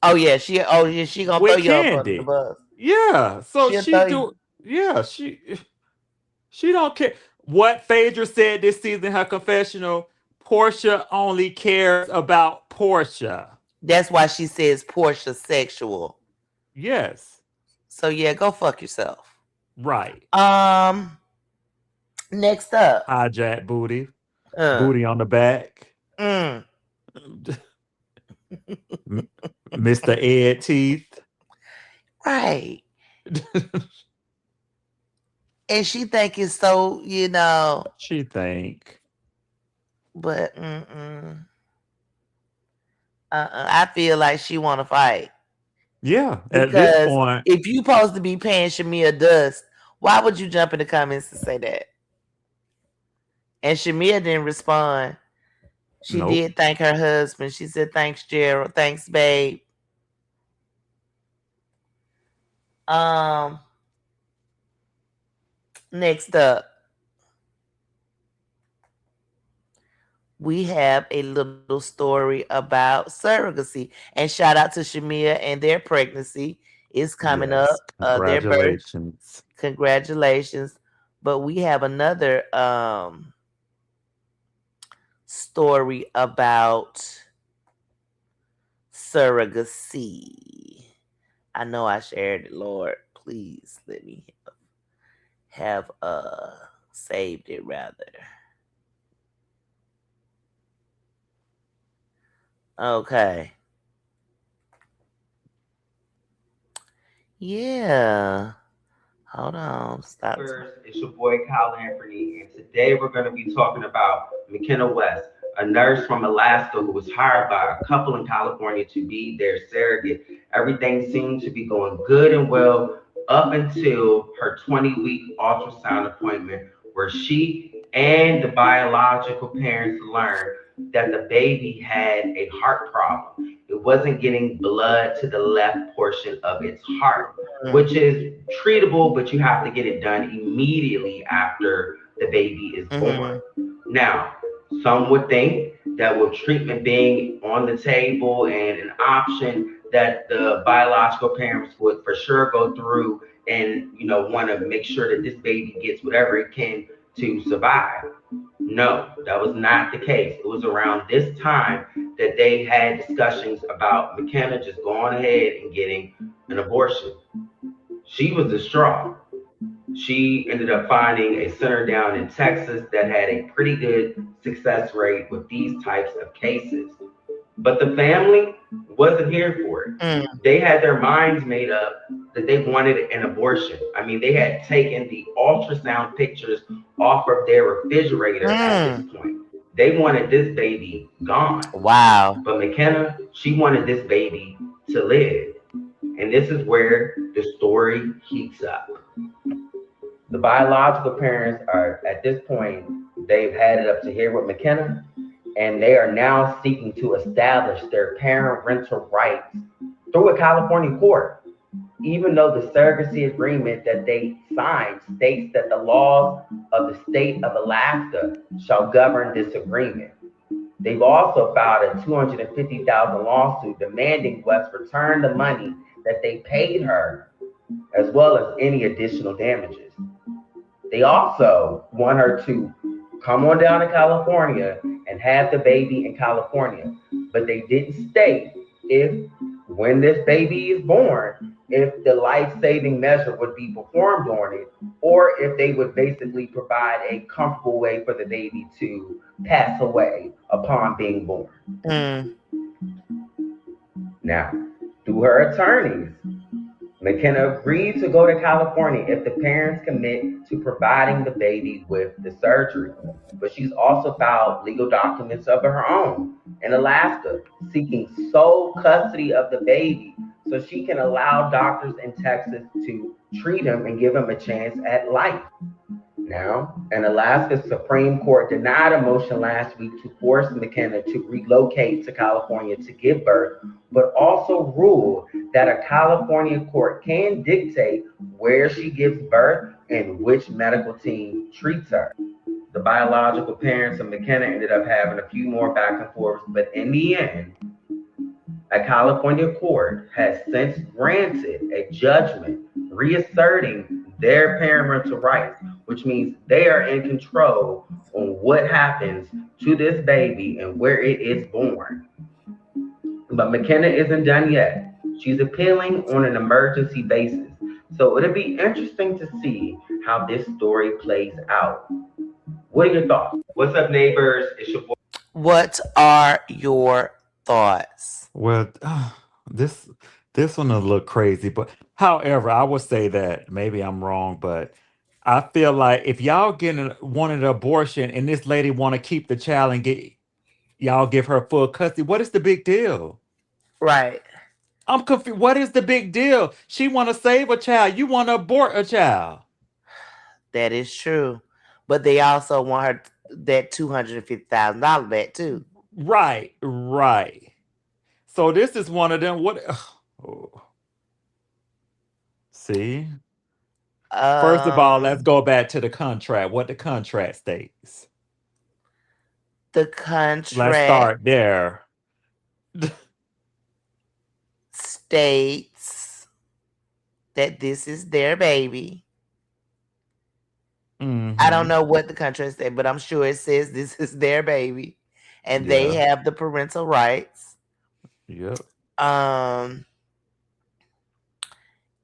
Speaker 2: Oh yeah, she gonna
Speaker 3: with
Speaker 2: throw you
Speaker 3: Candy.
Speaker 2: under the bus.
Speaker 3: Yeah, so she don't care what Phaedra said this season in her confessional. Portia only cares about Portia.
Speaker 2: That's why she says Portia sexual.
Speaker 3: Yes.
Speaker 2: So yeah, go fuck yourself.
Speaker 3: Right.
Speaker 2: Next up,
Speaker 3: hijack booty, booty on the back. Mr. Ed Teeth.
Speaker 2: Right. And she think it's so, you know.
Speaker 3: She think.
Speaker 2: But I feel like she want to fight.
Speaker 3: Yeah.
Speaker 2: Because
Speaker 3: at this point,
Speaker 2: if you supposed to be paying Shamia dust, why would you jump in the comments and say that? And Shamia didn't respond. She did thank her husband. She said, thanks, Gerald. Thanks, babe. Next up, we have a little story about surrogacy. And shout out to Shamia and their pregnancy. It's coming up.
Speaker 3: Congratulations.
Speaker 2: Congratulations. But we have another story about surrogacy. I know I shared it, Lord. Please let me have saved it rather. Okay. Yeah. Hold on. Stop.
Speaker 12: It's your boy Kyle Anthony, and today we're going to be talking about McKenna West, a nurse from Alaska who was hired by a couple in California to be their surrogate. Everything seemed to be going good and well up until her 20-week ultrasound appointment, where she and the biological parents learned that the baby had a heart problem. It wasn't getting blood to the left portion of its heart, which is treatable, but you have to get it done immediately after the baby is born. Now, some would think that with treatment being on the table and an option, that the biological parents would for sure go through and, you know, want to make sure that this baby gets whatever it can to survive. No, that was not the case. It was around this time that they had discussions about McKenna just going ahead and getting an abortion. She was distraught. She ended up finding a center down in Texas that had a pretty good success rate with these types of cases. But the family wasn't here for it. They had their minds made up that they wanted an abortion. I mean, they had taken the ultrasound pictures off of their refrigerator at this point. They wanted this baby gone.
Speaker 2: Wow.
Speaker 12: But McKenna, she wanted this baby to live. And this is where the story heats up. The biological parents are, at this point, they've had it up to here with McKenna, and they are now seeking to establish their parental rights through a California court. even though the surrogacy agreement that they signed states that the laws of the state of Alaska shall govern this agreement. They've also filed a $250,000 lawsuit demanding West return the money that they paid her, as well as any additional damages. They also want her to come on down to California and have the baby in California, but they didn't state if, when this baby is born, if the life-saving measure would be performed on it, or if they would basically provide a comfortable way for the baby to pass away upon being born. Now, through her attorneys, McKenna agreed to go to California if the parents commit to providing the baby with the surgery. But she's also filed legal documents of her own in Alaska, seeking sole custody of the baby so she can allow doctors in Texas to treat him and give him a chance at life. Now, an Alaska Supreme Court denied a motion last week to force McKenna to relocate to California to give birth, but also ruled that a California court can dictate where she gives birth and which medical team treats her. The biological parents of McKenna ended up having a few more back and forths, but in the end, a California court has since granted a judgment reasserting their parental rights, which means they are in control on what happens to this baby and where it is born. But McKenna isn't done yet. She's appealing on an emergency basis. So it'll be interesting to see how this story plays out. What are your thoughts? What's up, neighbors? It's your boy.
Speaker 2: What are your thoughts?
Speaker 3: Well, this one a little crazy, but however, I would say that maybe I'm wrong, but I feel like if y'all want an abortion and this lady want to keep the child and y'all give her full custody, what is the big deal?
Speaker 2: Right.
Speaker 3: I'm confused. What is the big deal? She want to save a child. You want to abort a child.
Speaker 2: That is true, but they also want her that $250,000 back too.
Speaker 3: Right. So this is one of them. What? See? First of all, let's go back to the contract. What the contract states.
Speaker 2: The contract.
Speaker 3: Let's start there.
Speaker 2: States that this is their baby.
Speaker 3: Mm-hmm.
Speaker 2: I don't know what the contract says, but I'm sure it says this is their baby, and they have the parental rights.
Speaker 3: Yep.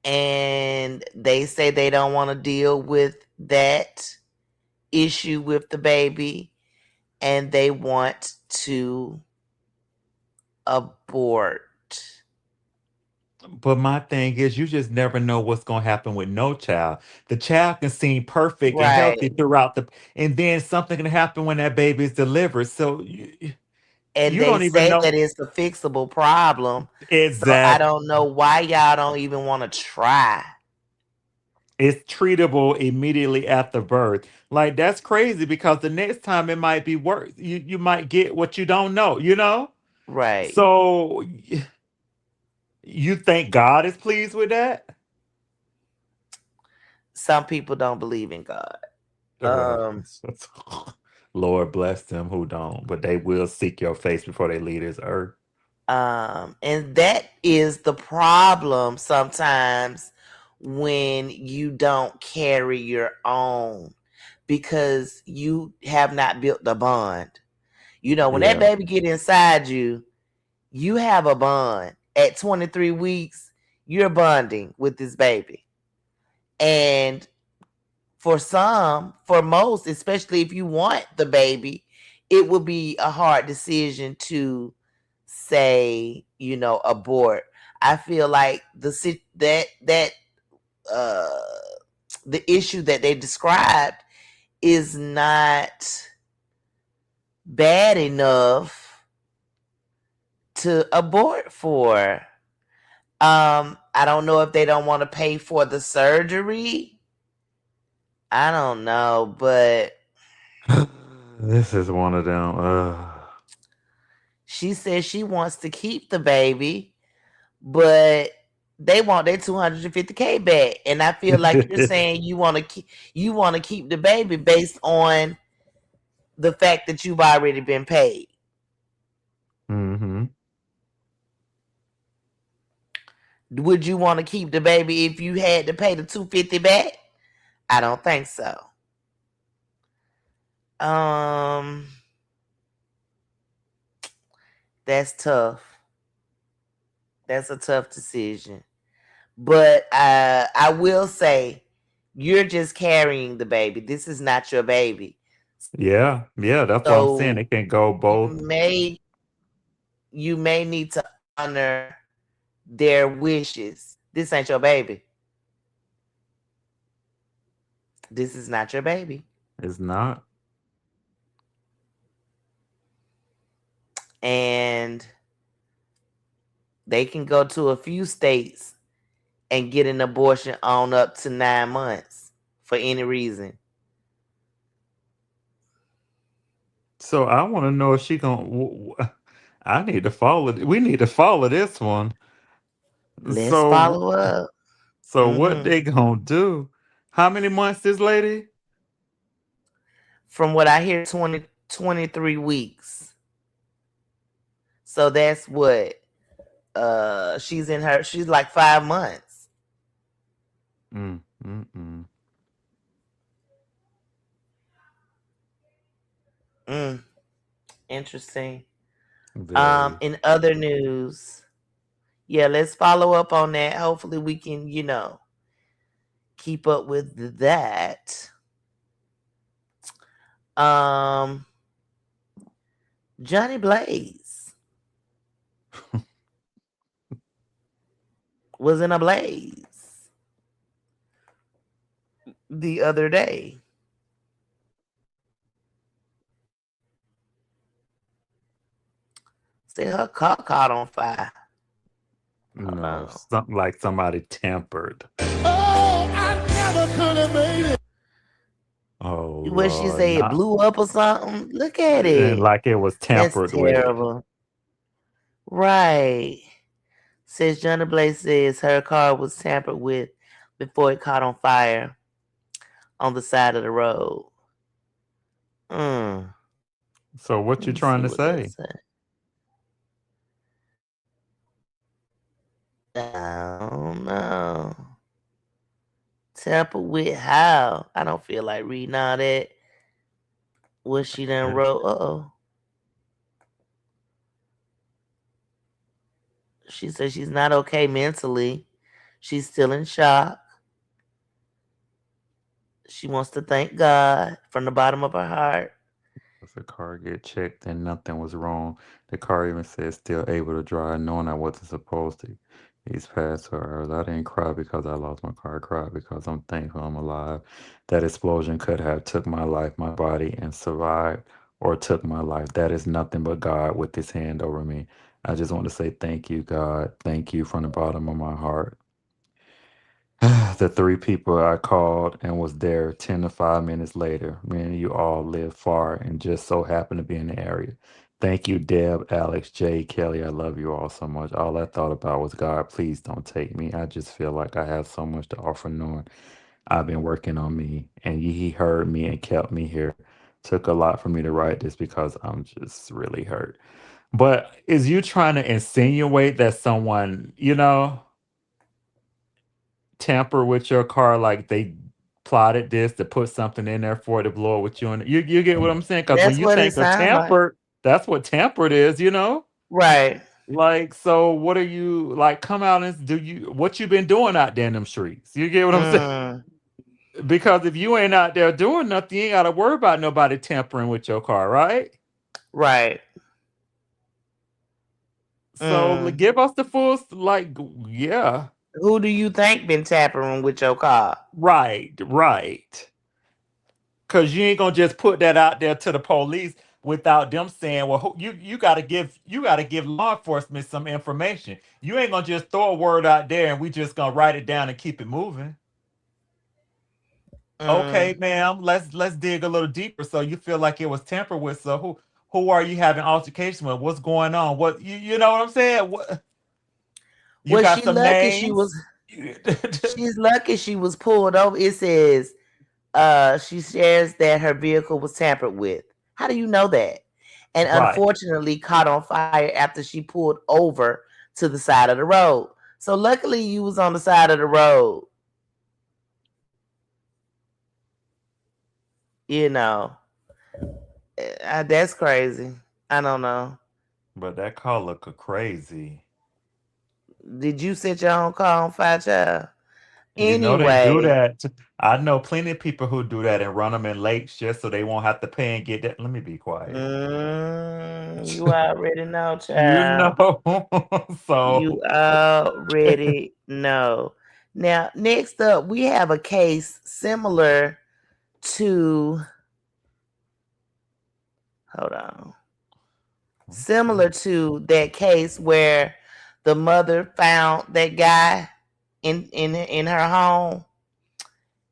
Speaker 2: And they say they don't want to deal with that issue with the baby, and they want to abort.
Speaker 3: But my thing is, you just never know what's going to happen with no child. The child can seem perfect and healthy throughout and then something can happen when that baby is delivered. So you don't even know
Speaker 2: that it's a fixable problem.
Speaker 3: Exactly.
Speaker 2: So I don't know why y'all don't even want to try.
Speaker 3: It's treatable immediately after birth. Like, that's crazy because the next time it might be worse. You might get what you don't know, you know?
Speaker 2: Right.
Speaker 3: So you think God is pleased with that?
Speaker 2: Some people don't believe in God.
Speaker 3: Lord bless them who don't, but they will seek your face before they leave this earth.
Speaker 2: And that is the problem sometimes when you don't carry your own, because you have not built the bond. You know, when that baby get inside you, you have a bond. At 23 weeks, you're bonding with this baby. And for most, especially if you want the baby, it will be a hard decision to say, abort. I feel like the issue that they described is not bad enough to abort for. I don't know if they don't want to pay for the surgery. I don't know, but
Speaker 3: this is one of them.
Speaker 2: She says she wants to keep the baby, but they want their $250K back, and I feel like you're saying you want to keep the baby based on the fact that you've already been paid.
Speaker 3: Mm-hmm.
Speaker 2: Would you want to keep the baby if you had to pay the $250 back? I don't think so. That's tough. That's a tough decision. But I will say, you're just carrying the baby. This is not your baby.
Speaker 3: Yeah, that's what I'm saying. It can go both.
Speaker 2: You may need to honor their wishes. This ain't your baby. This is not your baby.
Speaker 3: It's not.
Speaker 2: And they can go to a few states and get an abortion on up to 9 months for any reason.
Speaker 3: So I want to know if she gonna. I need to follow. We need to follow this one.
Speaker 2: Let's follow up.
Speaker 3: So what they gonna do? How many months this lady?
Speaker 2: From what I hear, 23 weeks. So that's what she's like 5 months. Interesting. In other news, let's follow up on that. Hopefully we can, keep up with that. Johnny Blaze was in a blaze the other day. Say her car caught on fire.
Speaker 3: No, something like somebody tampered.
Speaker 1: Oh, I never could have made it.
Speaker 3: Oh,
Speaker 2: what she say? It blew up or something? Look at it.
Speaker 3: Like it was tampered
Speaker 2: That's terrible.
Speaker 3: with.
Speaker 2: Right. Says Johnny Blaze says her car was tampered with before it caught on fire on the side of the road.
Speaker 3: So what you trying to say?
Speaker 2: I don't know. Tamper with how? I don't feel like reading all that. What she done wrote. She says she's not okay mentally. She's still in shock. She wants to thank God from the bottom of her heart.
Speaker 3: If the car get checked and nothing was wrong, the car even says still able to drive, knowing I wasn't supposed to. These past 2 hours, I didn't cry because I lost my car. I cried because I'm thankful I'm alive. That explosion could have took my life, my body, and survived, or took my life. That is nothing but God with his hand over me. I just want to say thank you, God. Thank you from the bottom of my heart. The 3 people I called and was there 10 to 5 minutes later. Me and you all live far and just so happen to be in the area. Thank you, Deb, Alex, Jay, Kelly. I love you all so much. All I thought about was, God, please don't take me. I just feel like I have so much to offer, knowing I've been working on me, and he heard me and kept me here. Took a lot for me to write this because I'm just really hurt. But is you trying to insinuate that someone, tamper with your car, like they plotted this to put something in there for it to blow with you? And you get what I'm saying? Because when you think of tampered, that's what tampered is,
Speaker 2: Right.
Speaker 3: Like, so what are you like? Come out and what you been doing out there in them streets? You get what I'm saying? Because if you ain't out there doing nothing, you ain't got to worry about nobody tampering with your car, right?
Speaker 2: Right.
Speaker 3: So give us the full,
Speaker 2: Who do you think been tampering with your car?
Speaker 3: Right. Because you ain't gonna just put that out there to the police without them saying, well, you gotta give law enforcement some information. You ain't gonna just throw a word out there and we just gonna write it down and keep it moving. Okay, ma'am, let's dig a little deeper. So you feel like it was tampered with. So who are you having altercation with? What's going on? What you know what I'm saying? What? You got some names?
Speaker 2: She's lucky she was pulled over. It says she shares that her vehicle was tampered with. How do you know that? And unfortunately caught on fire after she pulled over to the side of the road. So luckily you was on the side of the road. You know, that's crazy. I don't know.
Speaker 3: But that car look crazy.
Speaker 2: Did you set your own car on fire, child?
Speaker 3: You know they do that. I know plenty of people who do that and run them in lakes just so they won't have to pay and get that. Let me be quiet.
Speaker 2: You already know, child.
Speaker 3: You know. So
Speaker 2: you already know. Now, next up, we have a case similar to. Hold on. Similar to that case where the mother found that guy in her home,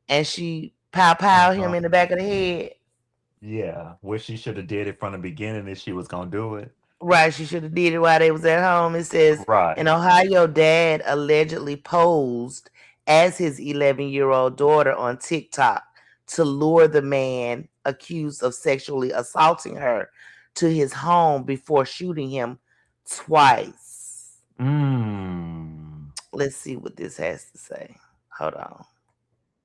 Speaker 2: and she pow him in the back of the head.
Speaker 3: Yeah, which she should have did it from the beginning if she was gonna do it.
Speaker 2: Right, she should have did it while they was at home. It says, in Ohio, dad allegedly posed as his 11-year-old daughter on TikTok to lure the man accused of sexually assaulting her to his home before shooting him twice. Let's see what this has to say. Hold on.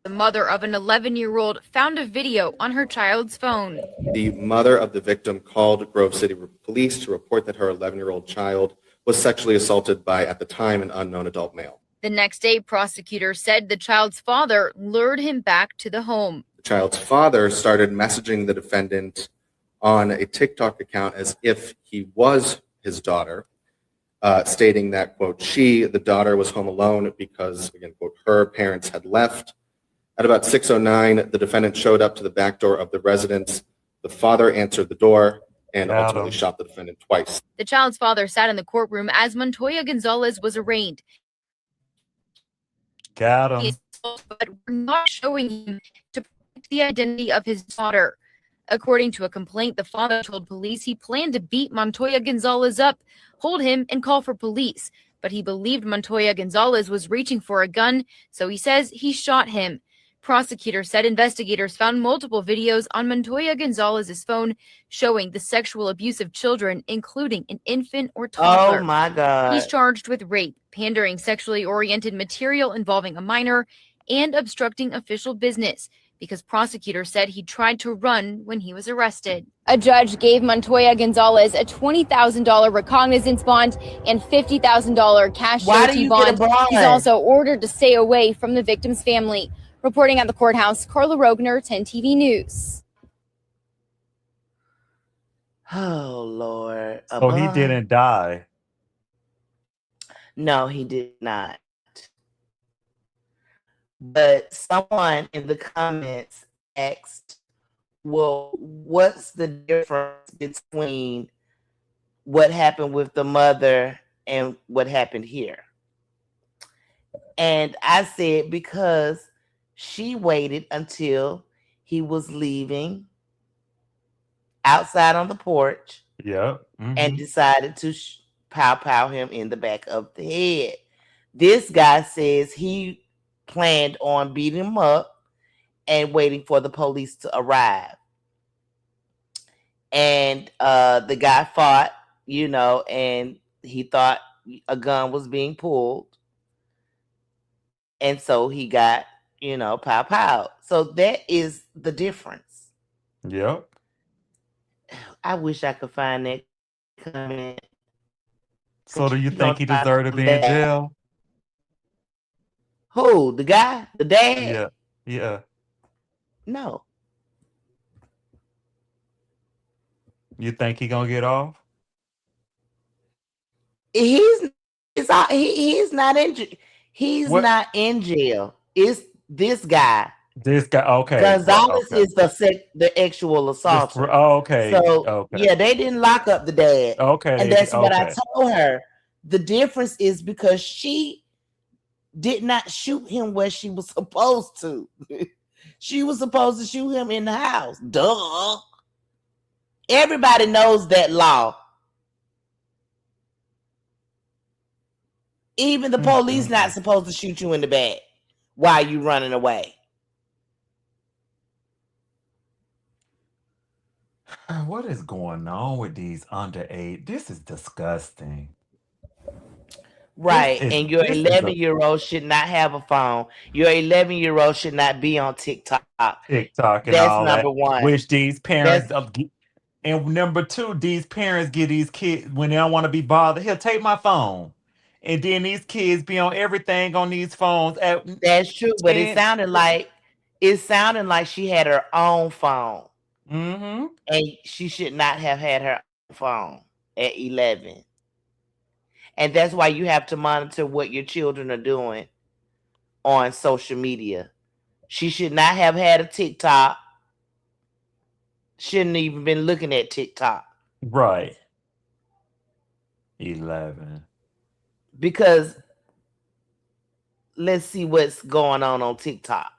Speaker 13: The mother of an 11-year-old found a video on her child's phone.
Speaker 14: The mother of the victim called Grove City Police to report that her 11-year-old child was sexually assaulted by, at the time, an unknown adult male.
Speaker 13: The next day, prosecutors said the child's father lured him back to the home.
Speaker 14: The child's father started messaging the defendant on a TikTok account as if he was his daughter, stating that, quote, the daughter was home alone because, again, quote, her parents had left. At about 6:09, the defendant showed up to the back door of the residence. The father answered the door and ultimately shot the defendant twice.
Speaker 13: The child's father sat in the courtroom as Montoya Gonzalez was arraigned.
Speaker 3: Got him.
Speaker 13: But we're not showing him to protect the identity of his daughter. According to a complaint, the father told police he planned to beat Montoya Gonzalez up, hold him, and call for police. But he believed Montoya Gonzalez was reaching for a gun, so he says he shot him. Prosecutors said investigators found multiple videos on Montoya Gonzalez's phone showing the sexual abuse of children, including an infant or toddler.
Speaker 2: Oh my God.
Speaker 13: He's charged with rape, pandering sexually oriented material involving a minor, and obstructing official business, because prosecutors said he tried to run when he was arrested. A judge gave Montoya Gonzalez a $20,000 recognizance bond and $50,000 cash surety bond. He's also ordered to stay away from the victim's family. Reporting at the courthouse, Carla Rogner, 10 TV News.
Speaker 2: Oh, Lord.
Speaker 3: So he didn't die.
Speaker 2: No, he did not. But someone in the comments asked, well, what's the difference between what happened with the mother and what happened here? And I said, because she waited until he was leaving outside on the porch.
Speaker 3: Yeah.
Speaker 2: And decided to pow him in the back of the head. This guy says he planned on beating him up and waiting for the police to arrive. And the guy fought, and he thought a gun was being pulled. And so he got, pow. So that is the difference.
Speaker 3: Yep.
Speaker 2: I wish I could find that comment.
Speaker 3: So do you think he deserved to be in jail?
Speaker 2: Who? The guy? The dad?
Speaker 3: Yeah.
Speaker 2: No.
Speaker 3: You think he gonna get off?
Speaker 2: He's not in. He's not in jail. It's this guy.
Speaker 3: This guy. Okay.
Speaker 2: Gonzalez is the actual assaulter.
Speaker 3: Okay.
Speaker 2: So yeah, they didn't lock up the dad.
Speaker 3: Okay.
Speaker 2: And that's what I told her. The difference is because she did not shoot him where she was supposed to. She was supposed to shoot him in the house. Duh. Everybody knows that law. Even the police not supposed to shoot you in the back while you running away.
Speaker 3: What is going on with these underage? This is disgusting.
Speaker 2: Right. And your 11-year-old should not have a phone. Your 11-year-old should not be on TikTok.
Speaker 3: TikTok and
Speaker 2: That's
Speaker 3: all
Speaker 2: number
Speaker 3: that.
Speaker 2: one.
Speaker 3: Which these parents and number two, these parents give these kids when they don't want to be bothered. He'll take my phone. And then these kids be on everything on these phones.
Speaker 2: That's true, but it sounded like she had her own phone.
Speaker 3: Mm-hmm.
Speaker 2: And she should not have had her own phone at 11. And that's why you have to monitor what your children are doing on social media. She should not have had a TikTok. Shouldn't even been looking at TikTok.
Speaker 3: Right. 11.
Speaker 2: Because let's see what's going on TikTok.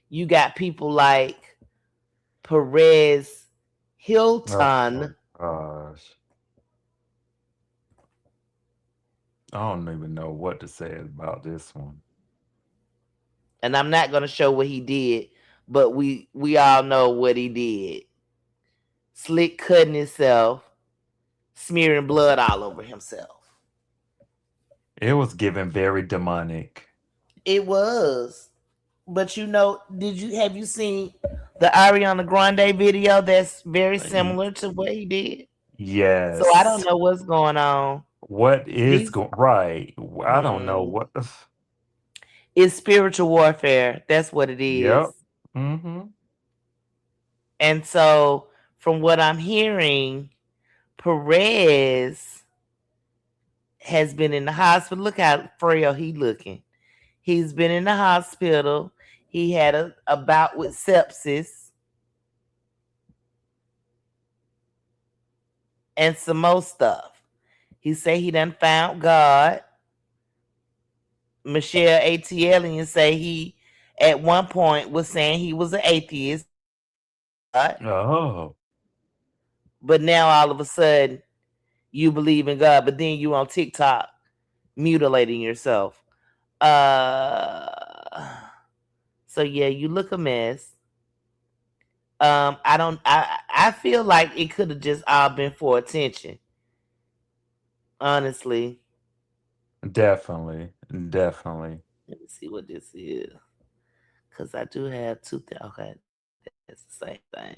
Speaker 2: You got people like Perez, Hilton.
Speaker 3: Oh, gosh. I don't even know what to say about this one.
Speaker 2: And I'm not going to show what he did, but we all know what he did. Slick cutting himself, smearing blood all over himself.
Speaker 3: It was given very demonic.
Speaker 2: It was. But have you seen the Ariana Grande video that's very similar to what he did?
Speaker 3: Yes.
Speaker 2: So I don't know what's going on.
Speaker 3: What is going right? I don't know what.
Speaker 2: It's spiritual warfare. That's what it is.
Speaker 3: Yep. Mm-hmm.
Speaker 2: And so, from what I'm hearing, Perez has been in the hospital. Look how frail he's looking. He's been in the hospital. He had a bout with sepsis. And some more stuff. He say he done found God. Michelle ATL say he at one point was saying he was an atheist.
Speaker 3: Oh.
Speaker 2: But now all of a sudden you believe in God, but then you on TikTok mutilating yourself. So yeah, you look a mess. I feel like it could have just all been for attention. Honestly.
Speaker 3: Definitely.
Speaker 2: Let me see what this is. Because I do have two things. Okay. That's the same thing.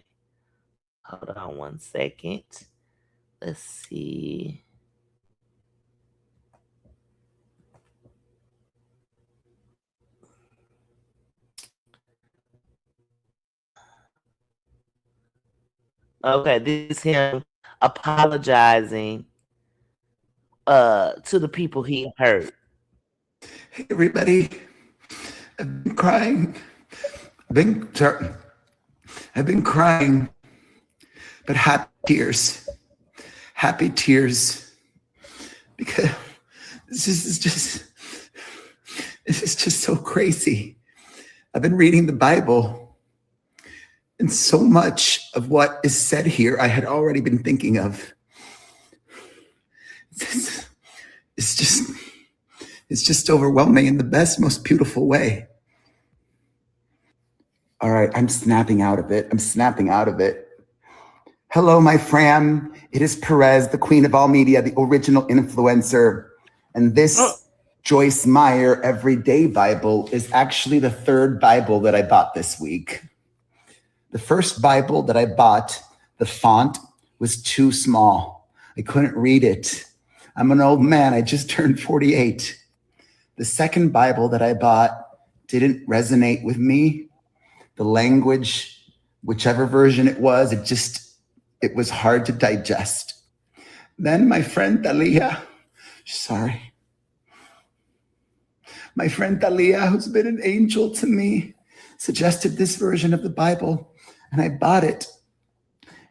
Speaker 2: Hold on 1 second. Let's see. Okay, this is him apologizing to the people he hurt.
Speaker 15: Hey everybody, I've been crying. I've been crying, but happy tears, because this is just so crazy. I've been reading the Bible, and so much of what is said here I had already been thinking of. It's just overwhelming in the best, most beautiful way. All right, I'm snapping out of it. Hello, my fam. It is Perez, the queen of all media, the original influencer. And this Joyce Meyer Everyday Bible is actually the third Bible that I bought this week. The first Bible that I bought, the font was too small. I couldn't read it. I'm an old man. I just turned 48. The second Bible that I bought didn't resonate with me. The language, whichever version it was, it was hard to digest. Then my friend Talia, who's been an angel to me, suggested this version of the Bible, and I bought it.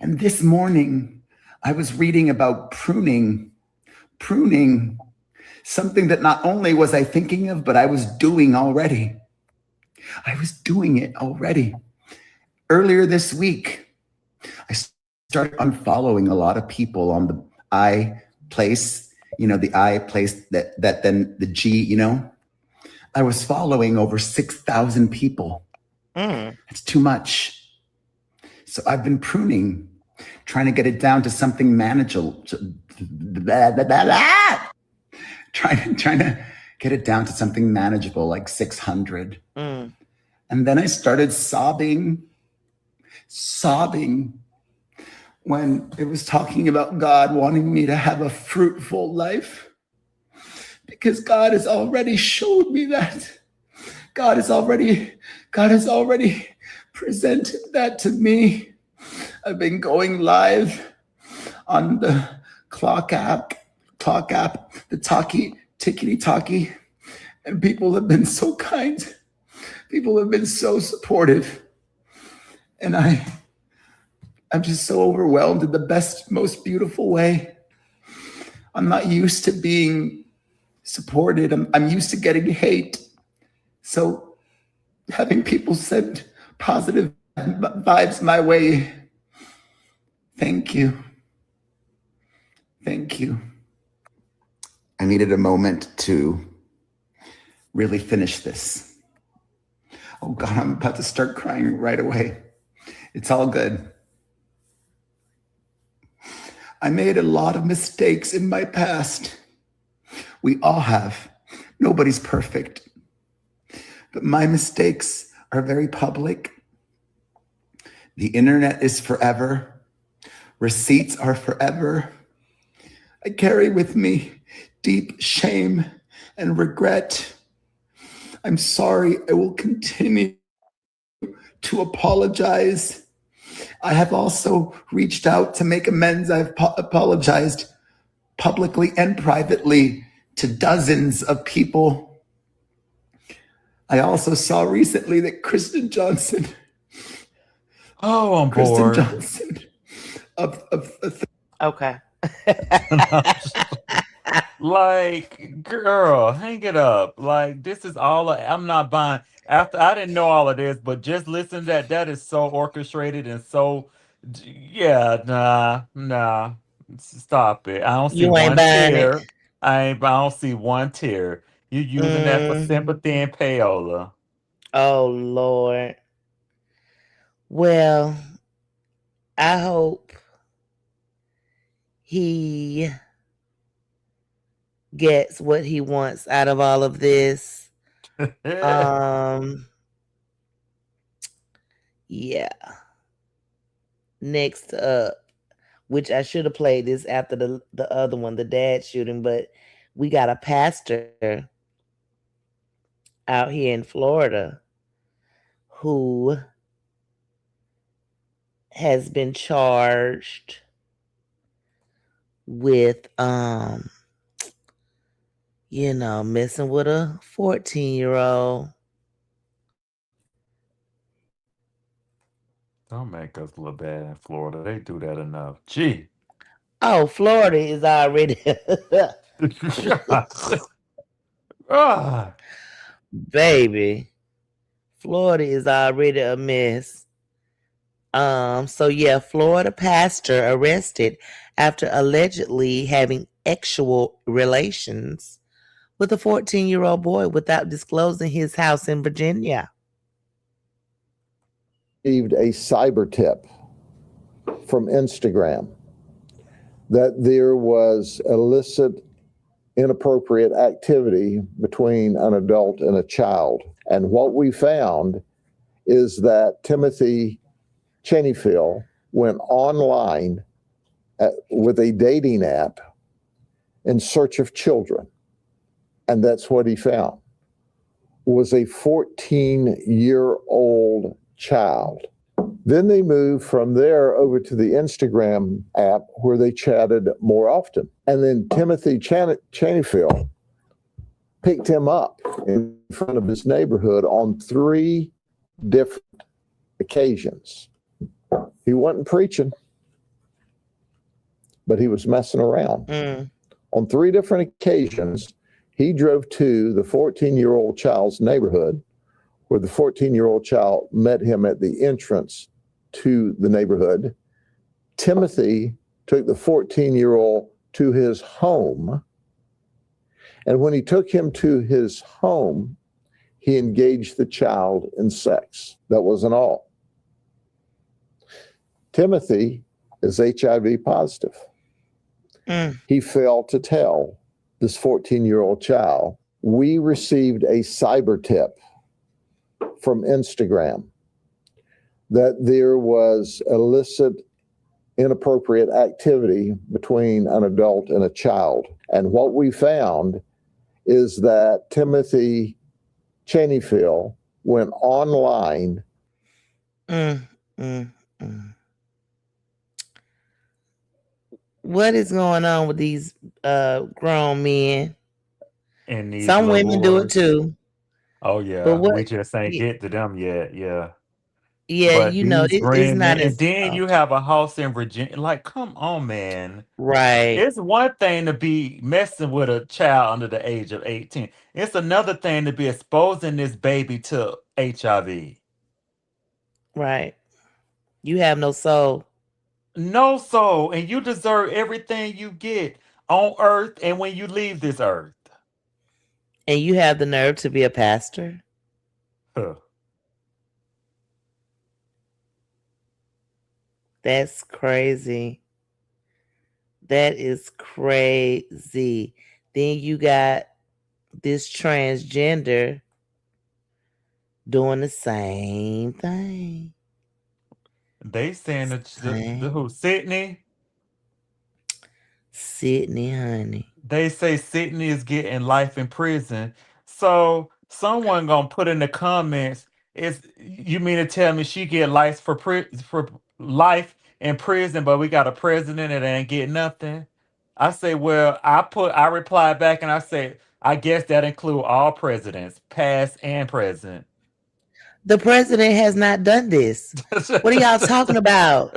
Speaker 15: And this morning, I was reading about pruning, something that not only was I thinking of, but I was doing already. Earlier this week, I started unfollowing a lot of people on the iPlace, the I placed that then the G, I was following over 6,000 people. It's too much. So I've been pruning, trying to get it down to something manageable. Trying to get it down to something manageable, like 600. And then I started sobbing when it was talking about God wanting me to have a fruitful life. Because God has already showed me that. God has already presented that to me. I've been going live on the clock app, the tickety-talkie, and people have been so kind. People have been so supportive. And I'm just so overwhelmed in the best, most beautiful way. I'm not used to being supported. I'm used to getting hate. So having people send positive vibes my way, thank you. Thank you. I needed a moment to really finish this. Oh God, I'm about to start crying right away. It's all good. I made a lot of mistakes in my past. We all have. Nobody's perfect. But my mistakes are very public. The internet is forever. Receipts are forever. I carry with me deep shame and regret. I'm sorry. I will continue to apologize. I have also reached out to make amends. I've apologized publicly and privately to dozens of people. I also saw recently that Kristen Johnson.
Speaker 3: Oh, I'm
Speaker 15: Kristen
Speaker 3: bored.
Speaker 15: Johnson.
Speaker 2: Okay.
Speaker 3: Like, girl, hang it up. Like, this is all I'm not buying. After I didn't know all of this, but just listen to that is so orchestrated and so yeah, nah. Stop it. I don't see
Speaker 2: You ain't
Speaker 3: one
Speaker 2: buying it.
Speaker 3: tear. I don't see one tear. You using that for sympathy and payola.
Speaker 2: Oh Lord. Well, I hope he gets what he wants out of all of this. Yeah. Next up, which I should have played this after the other one, the dad shooting, but we got a pastor out here in Florida who has been charged with messing with a 14-year-old.
Speaker 3: Don't make us look bad in Florida. They do that enough. Gee.
Speaker 2: Oh, Florida is already baby. Florida is already a mess. So yeah, Florida pastor arrested after allegedly having sexual relations with a 14-year-old boy without disclosing his house in Virginia.
Speaker 16: Received a cyber tip from Instagram that there was illicit, inappropriate activity between an adult and a child. And what we found is that Timothy Cheneyfield went online with a dating app in search of children. And that's what he found, was a 14-year-old child. Then they moved from there over to the Instagram app where they chatted more often. And then Timothy Cheneyfield picked him up in front of his neighborhood on 3 different occasions. He wasn't preaching, but he was messing around. On 3 different occasions, he drove to the 14-year-old child's neighborhood, where the 14-year-old child met him at the entrance to the neighborhood. Timothy took the 14-year-old to his home And when he took him to his home, he engaged the child in sex. That wasn't all. Timothy is HIV positive. He failed to tell this 14-year-old child. We received a cyber tip from Instagram that there was illicit, inappropriate activity between an adult and a child. And what we found is that Timothy Cheneyfield went online.
Speaker 2: What is going on with these grown men?
Speaker 3: And these
Speaker 2: Some women do it
Speaker 3: awards.
Speaker 2: too.
Speaker 3: Oh yeah,
Speaker 2: But what?
Speaker 3: we just ain't get to them yet. Yeah.
Speaker 2: Yeah,
Speaker 3: But
Speaker 2: you know,
Speaker 3: these
Speaker 2: it's
Speaker 3: grand
Speaker 2: not
Speaker 3: men, and
Speaker 2: as
Speaker 3: then you have a house in Virginia. Like, come on, man.
Speaker 2: right.
Speaker 3: It's one thing to be messing with a child under the age of 18. It's another thing to be exposing this baby to HIV.
Speaker 2: Right. You have no soul.
Speaker 3: No soul, and you deserve everything you get on earth and when you leave this earth.
Speaker 2: And you have the nerve to be a pastor?
Speaker 3: Huh.
Speaker 2: That's crazy. That is crazy. Then you got this transgender doing the same thing.
Speaker 3: They saying the who Sidney?
Speaker 2: Sidney, honey.
Speaker 3: They say Sidney is getting life in prison. So someone gonna put in the comments, is you mean to tell me she get life for life in prison, but we got a president that ain't getting nothing? I say, well, I reply back and I say, I guess that include all presidents, past and present.
Speaker 2: The president has not done this. What are y'all talking about?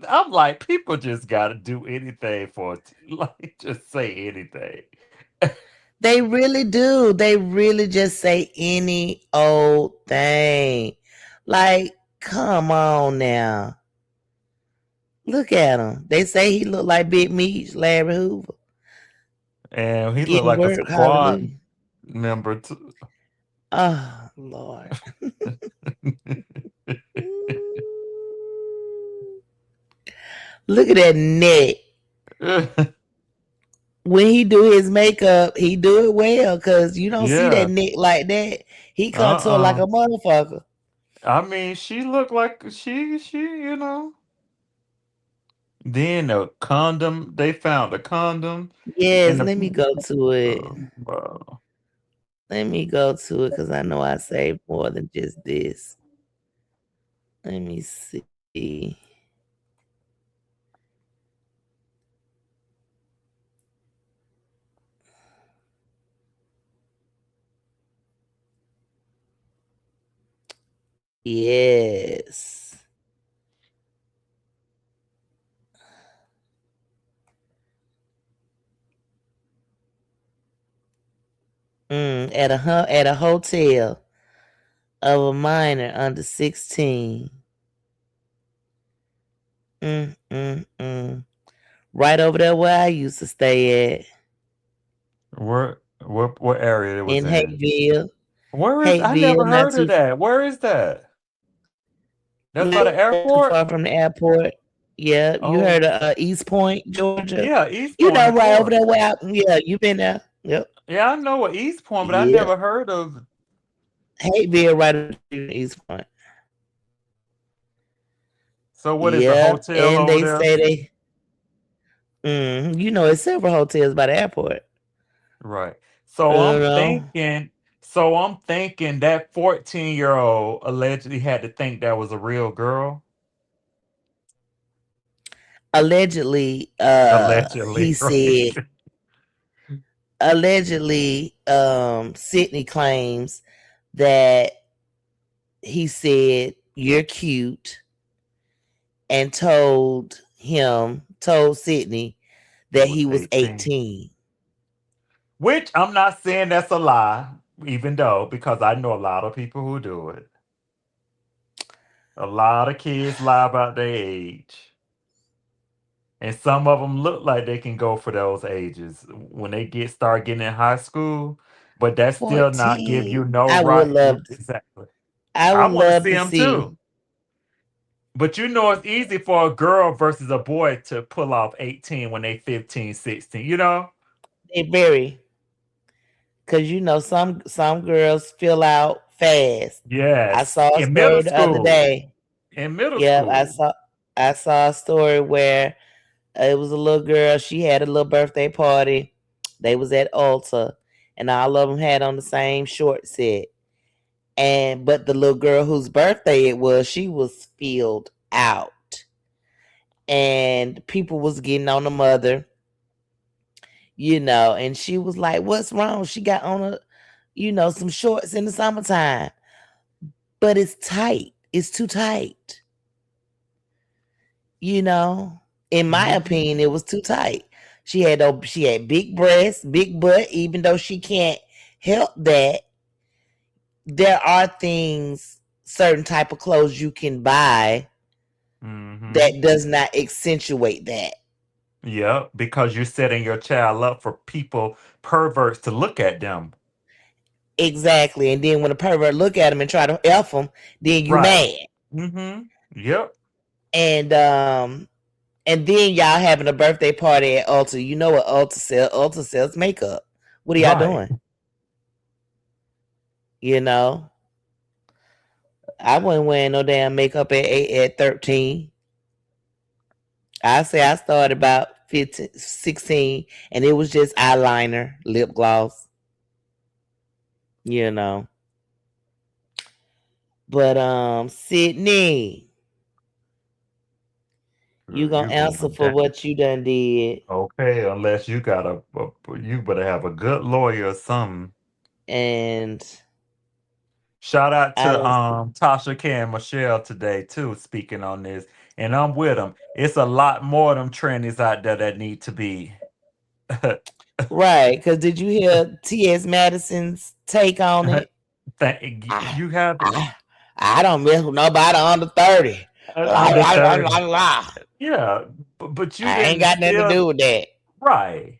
Speaker 3: I'm like, people just gotta do anything like just say anything.
Speaker 2: They really do. They really just say any old thing. Like, come on now. Look at him. They say he look like Big Meech, Larry Hoover.
Speaker 3: And he
Speaker 2: Getting
Speaker 3: looked like
Speaker 2: work,
Speaker 3: a squad
Speaker 2: hallelujah.
Speaker 3: member too.
Speaker 2: Oh, Lord. Look at that neck. When he do his makeup, he do it well because you don't see that neck like that. He contour like a motherfucker.
Speaker 3: I mean, she looked like she, you know. Then the condom, they found a condom.
Speaker 2: Yes, let me go to it.
Speaker 3: Wow.
Speaker 2: Let me go to it because I know I saved more than just this. Let me see. Yes. At a hotel of a minor under 16. Right over there where I used to stay at.
Speaker 3: What area it was
Speaker 2: in Hateville.
Speaker 3: Where is I never heard of that. Where is that? That's by the airport?
Speaker 2: Too far from the airport. Yeah, you heard of East Point, Georgia?
Speaker 3: Yeah, East Point.
Speaker 2: You know, right over there where you've been there. Yep.
Speaker 3: Yeah, I know what East Point, but I never heard of
Speaker 2: Hateville right in East Point.
Speaker 3: So what is the hotel
Speaker 2: and
Speaker 3: over
Speaker 2: they
Speaker 3: there?
Speaker 2: say you know, it's several hotels by the airport.
Speaker 3: Right. So I'm thinking that 14-year-old allegedly had to think that was a real girl.
Speaker 2: Allegedly, he said. Allegedly, Sidney claims that he said, "You're cute," and told Sidney that he was 18.
Speaker 3: Which I'm not saying that's a lie, even though, because I know a lot of people who do it. A lot of kids lie about their age. And some of them look like they can go for those ages when they start getting in high school, but that still not give you
Speaker 2: 14.
Speaker 3: no
Speaker 2: I would
Speaker 3: right.
Speaker 2: love.
Speaker 3: Exactly.
Speaker 2: I
Speaker 3: I
Speaker 2: would
Speaker 3: want to
Speaker 2: love
Speaker 3: see
Speaker 2: to
Speaker 3: them
Speaker 2: see.
Speaker 3: too. But it's easy for a girl versus a boy to pull off 18 when they 15, 16,
Speaker 2: They very, because some girls fill out fast. I
Speaker 3: Yes,
Speaker 2: saw a
Speaker 3: in middle
Speaker 2: story the other
Speaker 3: school.
Speaker 2: day.
Speaker 3: In middle
Speaker 2: Yep,
Speaker 3: school.
Speaker 2: I saw a story where it was a little girl. She had a little birthday party. They was at Ulta, and all of them had on the same short set. But the little girl whose birthday it was, she was filled out, and people was getting on the mother, and she was like, "What's wrong?" She got on some shorts in the summertime, but it's tight. It's too tight. In my opinion, it was too tight. She had big breasts, big butt. Even though she can't help that, there are things, certain type of clothes you can buy that does not accentuate that.
Speaker 3: Yep, because you're setting your child up for perverts to look at them.
Speaker 2: Exactly. And then when a pervert look at them and try to F them, then you
Speaker 3: Right.
Speaker 2: mad.
Speaker 3: Yep.
Speaker 2: And then y'all having a birthday party at Ulta. You know what Ulta sells? Ulta sells makeup. What are y'all
Speaker 3: Right.
Speaker 2: doing? I wasn't wearing no damn makeup at 13. I say I started about 15, 16, and it was just eyeliner, lip gloss. But Sidney, you gonna answer for what you done did.
Speaker 3: Okay, unless you got you better have a good lawyer or something.
Speaker 2: And
Speaker 3: shout out to
Speaker 2: I done,
Speaker 3: Tasha K and Michelle today too, speaking on this. And I'm with them. It's a lot more of them trannies out there that need to be.
Speaker 2: right, because did you hear T.S. Madison's take on it?
Speaker 3: You have
Speaker 2: I don't mess with nobody under 30.
Speaker 3: under 30. Yeah, but you
Speaker 2: I
Speaker 3: didn't
Speaker 2: ain't got nothing to do with that.
Speaker 3: Right.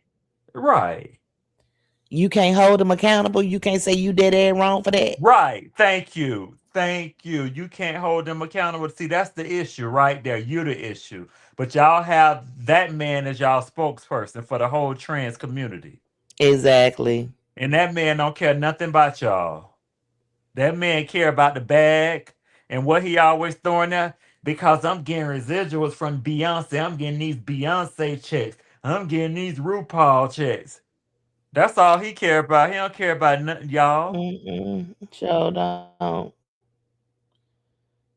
Speaker 2: You can't hold them accountable. You can't say you did it wrong for that.
Speaker 3: Right. Thank you. You can't hold them accountable. See, that's the issue right there. You're the issue. But y'all have that man as y'all spokesperson for the whole trans community.
Speaker 2: Exactly.
Speaker 3: And that man don't care nothing about y'all. That man care about the bag and what he always throwing there. Because I'm getting residuals from Beyonce. I'm getting these Beyonce checks. I'm getting these RuPaul checks. That's all he care about. He don't care about nothing, y'all.
Speaker 2: Sure don't.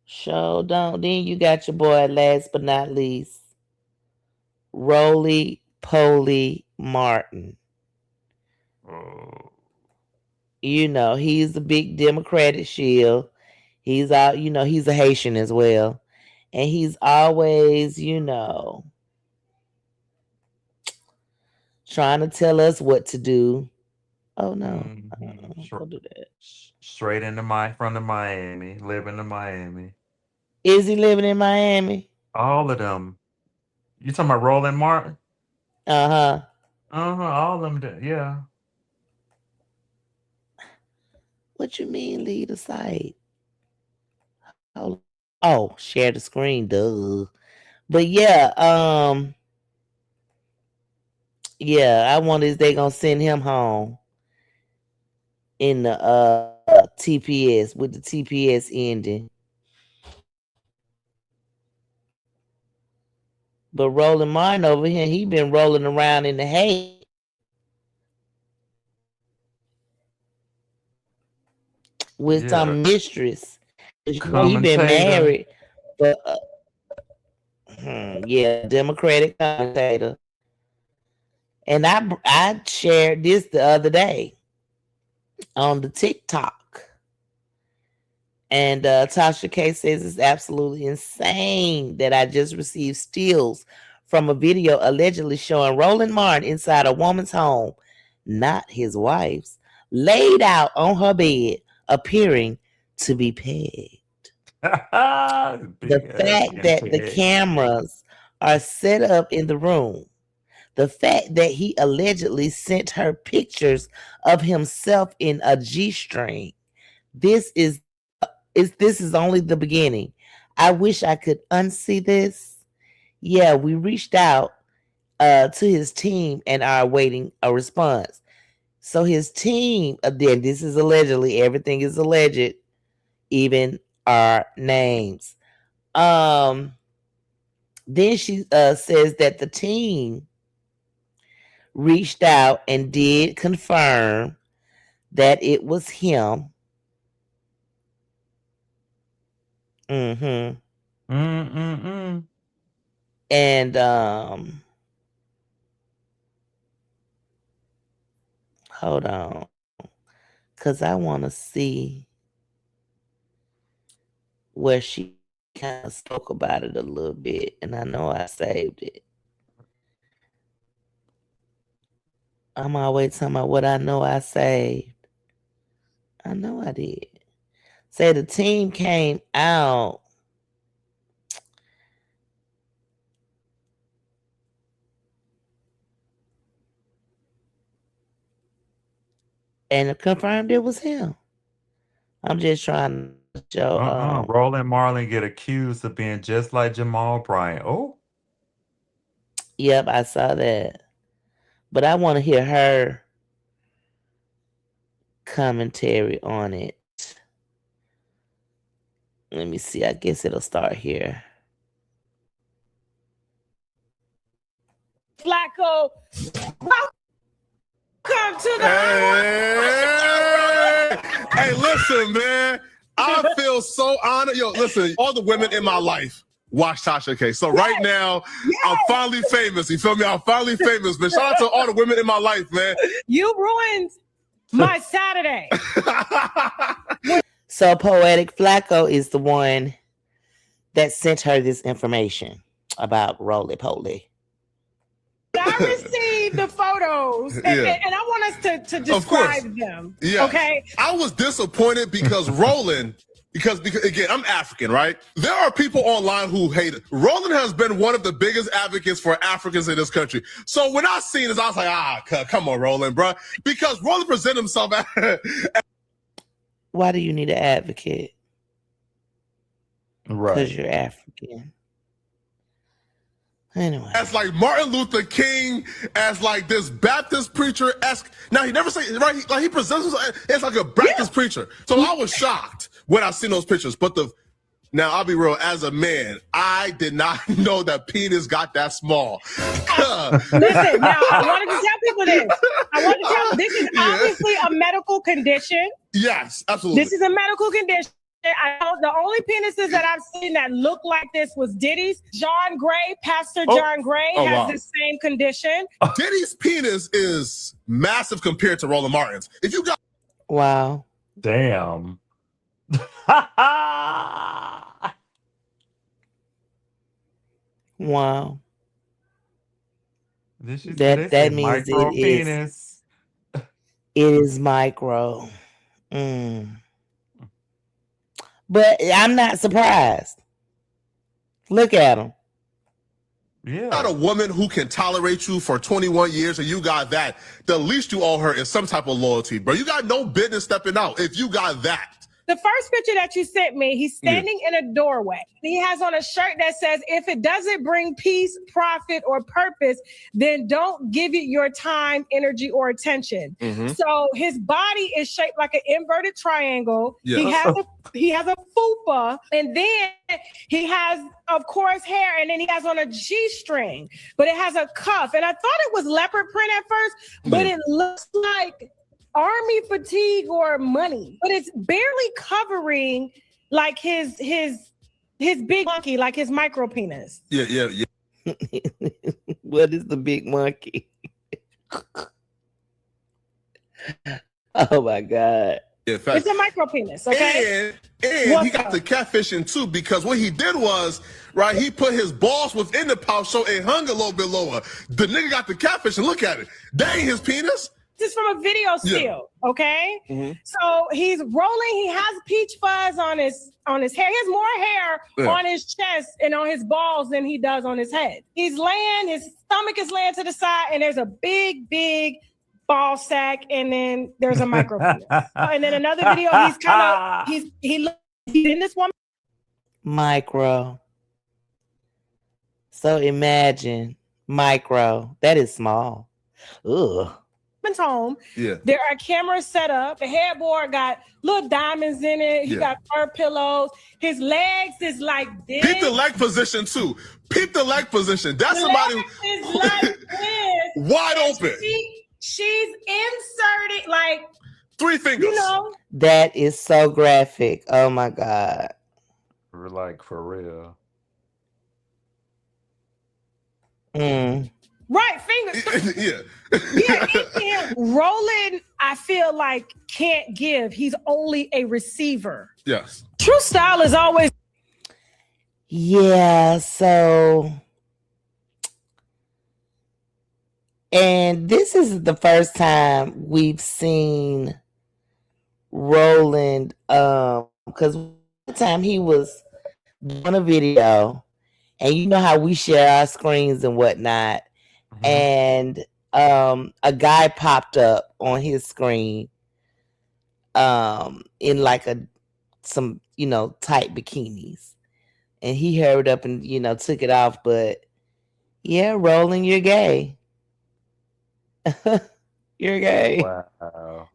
Speaker 2: Sure don't. Then you got your boy, last but not least, Roland Martin. He's a big Democratic shield. He's out, he's a Haitian as well. And he's always, trying to tell us what to do. Oh no. Don't do that.
Speaker 3: Straight from the Miami, living in Miami.
Speaker 2: Is he living in Miami?
Speaker 3: All of them. You talking about Roland Martin?
Speaker 2: Uh-huh.
Speaker 3: All of them. Yeah.
Speaker 2: What you mean leave the site? Oh, share the screen, duh. But yeah, I wonder if they gonna send him home in the TPS with the TPS ending. But Roland Martin over here, he been rolling around in the hay with some mistress. He been married, but Democratic commentator. And I shared this the other day on the TikTok. And Tasha K says it's absolutely insane that I just received stills from a video allegedly showing Roland Martin inside a woman's home, not his wife's, laid out on her bed, appearing to be pegged. The fact that the cameras are set up in the room. The fact that he allegedly sent her pictures of himself in a G-string. This is only the beginning. I wish I could unsee this. Yeah, we reached out to his team and are awaiting a response. So his team, then this is allegedly, everything is alleged, even our names. Then she says that the team reached out and did confirm that it was him. And hold on, because I want to see where she kind of spoke about it a little bit, and I know I saved it. I'm always talking about what I know I saved. I know I did. Say the team came out and confirmed it was him. I'm just trying to show.
Speaker 3: Roland Martin get accused of being just like Jamal Bryant. Oh.
Speaker 2: Yep, I saw that. But I want to hear her commentary on it. Let me see. I guess it'll start here.
Speaker 17: Flacco, welcome to the
Speaker 18: Hey, listen, man. I feel so honored. Yo, listen, all the women in my life watch Tasha K. So right now, I'm finally famous. You feel me? I'm finally famous. But shout out to all the women in my life, man.
Speaker 17: You ruined my Saturday.
Speaker 2: So Poetic Flacco is the one that sent her this information about Roly Poly.
Speaker 17: I received the photos, and I want us to describe them.
Speaker 18: Yeah.
Speaker 17: Okay.
Speaker 18: I was disappointed because Roland, because again, I'm African, right? There are people online who hate it. Roland has been one of the biggest advocates for Africans in this country. So when I seen this, I was like, come on, Roland, bro. Because Roland presented himself
Speaker 2: Why do you need an advocate?
Speaker 3: Right.
Speaker 2: Because you're African. Anyway.
Speaker 18: As like Martin Luther King, as like this Baptist preacher-esque. Now, he never say, right, he presents himself as like a Baptist preacher. So I was shocked when I seen those pictures. But now, I'll be real, as a man, I did not know that penis got that small.
Speaker 17: Listen, now, I wanted to tell people this. This is obviously a medical condition.
Speaker 18: Yes, absolutely.
Speaker 17: This is a medical condition. The only penises that I've seen that look like this was Diddy's. John Gray, Pastor John Gray has the same condition.
Speaker 18: Diddy's penis is massive compared to Roland Martin's. If you got...
Speaker 2: Wow.
Speaker 3: Damn.
Speaker 2: Wow.
Speaker 3: That
Speaker 2: means
Speaker 3: micro
Speaker 2: it
Speaker 3: penis.
Speaker 2: It is micro. But I'm not surprised. Look at him.
Speaker 18: Yeah. Not a woman who can tolerate you for 21 years and you got that. The least you owe her is some type of loyalty, bro. You got no business stepping out if you got that.
Speaker 17: The first picture that you sent me, he's standing in a doorway. He has on a shirt that says, if it doesn't bring peace, profit, or purpose, then don't give it your time, energy, or attention. So his body is shaped like an inverted triangle.
Speaker 18: Yeah.
Speaker 17: He has a fupa, and then he has, of course, hair, and then he has on a G-string, but it has a cuff. And I thought it was leopard print at first, but it looks like army fatigue or money, but it's barely covering like his big monkey, like his micro penis.
Speaker 18: Yeah.
Speaker 2: What is the big monkey? Oh my God.
Speaker 18: Yeah,
Speaker 17: it's a micro penis, okay?
Speaker 18: And he got the catfishing too, because what he did was, right, he put his balls within the pouch so it hung a little bit lower. The nigga got the catfish and look at it. That ain't his penis.
Speaker 17: This is from a video still, okay?
Speaker 18: Mm-hmm.
Speaker 17: So he's rolling. He has peach fuzz on his hair. He has more hair on his chest and on his balls than he does on his head. He's laying. His stomach is laying to the side, and there's a big ball sack, and then there's a micro penis. And then another video. He's kind of he's in this woman.
Speaker 2: Micro. So imagine micro. That is small. Ugh.
Speaker 17: Home.
Speaker 18: Yeah.
Speaker 17: There are cameras set up. The headboard got little diamonds in it. He got fur pillows. His legs is like this.
Speaker 18: Peep the leg position too. Peep the leg position. That's somebody
Speaker 17: is like this.
Speaker 18: Wide open.
Speaker 17: She's inserted like
Speaker 18: 3 fingers.
Speaker 17: You know.
Speaker 2: That is so graphic. Oh my God.
Speaker 3: Like for real.
Speaker 17: Right, fingers. Yeah. Roland, I feel like can't give. He's only a receiver.
Speaker 18: Yes.
Speaker 17: True style is always.
Speaker 2: Yeah. So, and this is the first time we've seen Roland, because one time he was doing a video, and you know how we share our screens and whatnot. And a guy popped up on his screen in like some tight bikinis, and he hurried up and took it off. But yeah, Roland, you're gay. You're gay.
Speaker 3: Wow.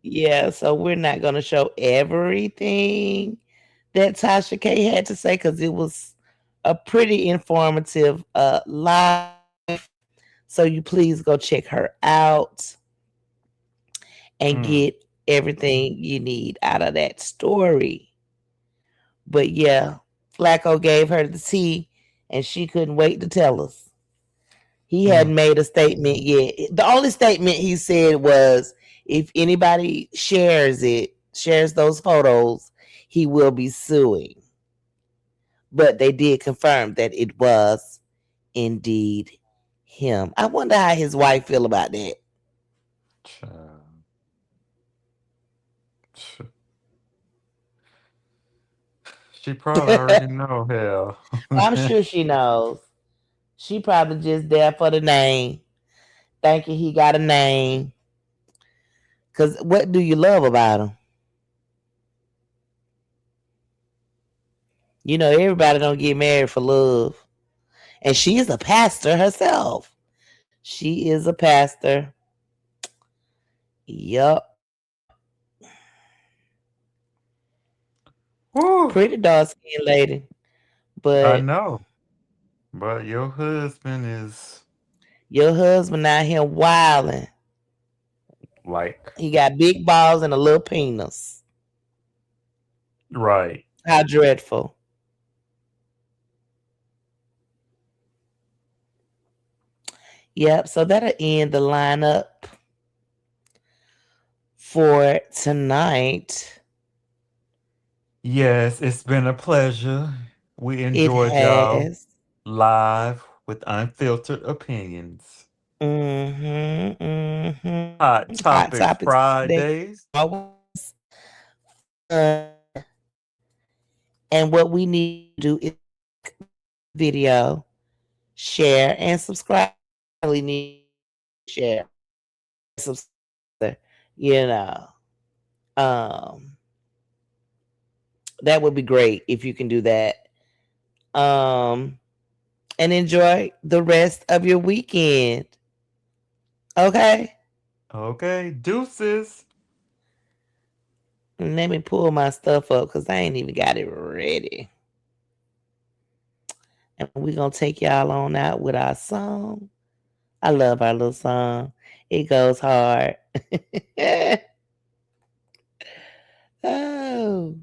Speaker 2: Yeah, so we're not gonna show everything that Tasha K had to say because it was a pretty informative live. So you please go check her out and get everything you need out of that story. But yeah, Flacco gave her the tea and she couldn't wait to tell us. He hadn't made a statement yet. The only statement he said was if anybody shares those photos, he will be suing. But they did confirm that it was indeed him. I wonder how his wife feel about that.
Speaker 3: She probably already know, hell.
Speaker 2: I'm sure she knows. She probably just there for the name, thinking he got a name. Because what do you love about him? You know, everybody don't get married for love. And she is a pastor herself. She is a pastor. Yup. Pretty dark skinned lady. But
Speaker 3: I know. But your husband
Speaker 2: out here wilding.
Speaker 3: Like.
Speaker 2: He got big balls and a little penis.
Speaker 3: Right.
Speaker 2: How dreadful. Yep, so that'll end the lineup for tonight.
Speaker 3: Yes, it's been a pleasure. We enjoyed y'all live with Unfiltered Opinions. Hot Topics Fridays.
Speaker 2: And what we need to do is video, share, and subscribe. We need to share, subscribe, that would be great if you can do that. And enjoy the rest of your weekend. Okay?
Speaker 3: Okay, deuces.
Speaker 2: Let me pull my stuff up because I ain't even got it ready. And we're going to take y'all on out with our song. I love our little song. It goes hard. Oh.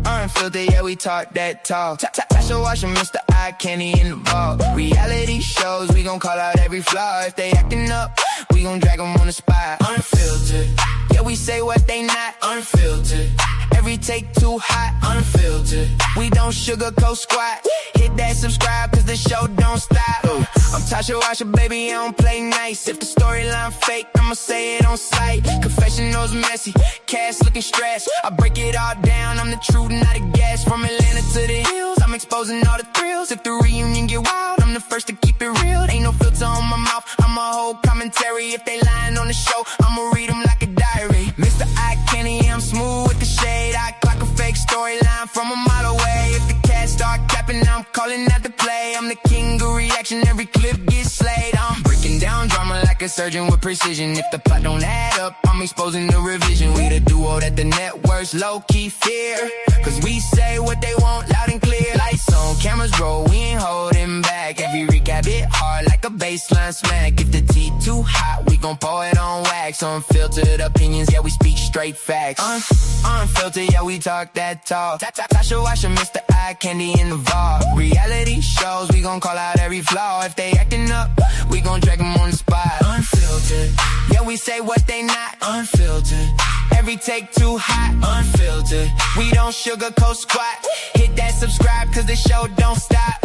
Speaker 1: Unfiltered, yeah, we talk that talk. Tasha Washa and Mr. I candy in the ball. Reality shows, we gon' call out every flaw. If they acting up, we gon' drag them on the spot. Unfiltered, yeah, we say what they not. Unfiltered, every take too hot. Unfiltered, we don't sugarcoat squat. Hit that subscribe, cause the show don't stop. I'm Tasha Washa, baby, I don't play nice. If the storyline fake, I'ma say it on sight. Confessionals messy, cash looking stressed. I break it all down, I'm the truth, not a guess. From Atlanta to the hills, I'm exposing all the thrills. If the reunion get wild, I'm the first to keep it real. Ain't no filter on my mouth, I'm a whole commentary. If they lying on the show, I'ma read them like a diary. Mr. Eye Candy, I'm smooth with the shade. I clock a fake storyline from a mile away. If the cats start capping, I'm calling out the play. I'm the king of reaction, every clip gets slayed. I'm breaking down drama like a surgeon with precision. If the plot don't add up, I'm exposing the revision. We the duo that the networks low-key fear, cause we say what they want loud and clear. Lights on, cameras roll, we ain't holding back. Every recap hit hard like a baseline smack. If the tea too hot, we gon' pour it on wax. Unfiltered opinions, yeah, we speak straight facts. Unfiltered, yeah, we talk that talk. Tasha Washa and Mr. Eye Candy in the vault. Reality shows, we gon' call out every flaw. If they acting up, we gon' drag them on the spot. Unfiltered, yeah, we say what they not. Unfiltered, every take too hot. Unfiltered, we don't sugarcoat squat. Hit that subscribe, cause the show don't stop.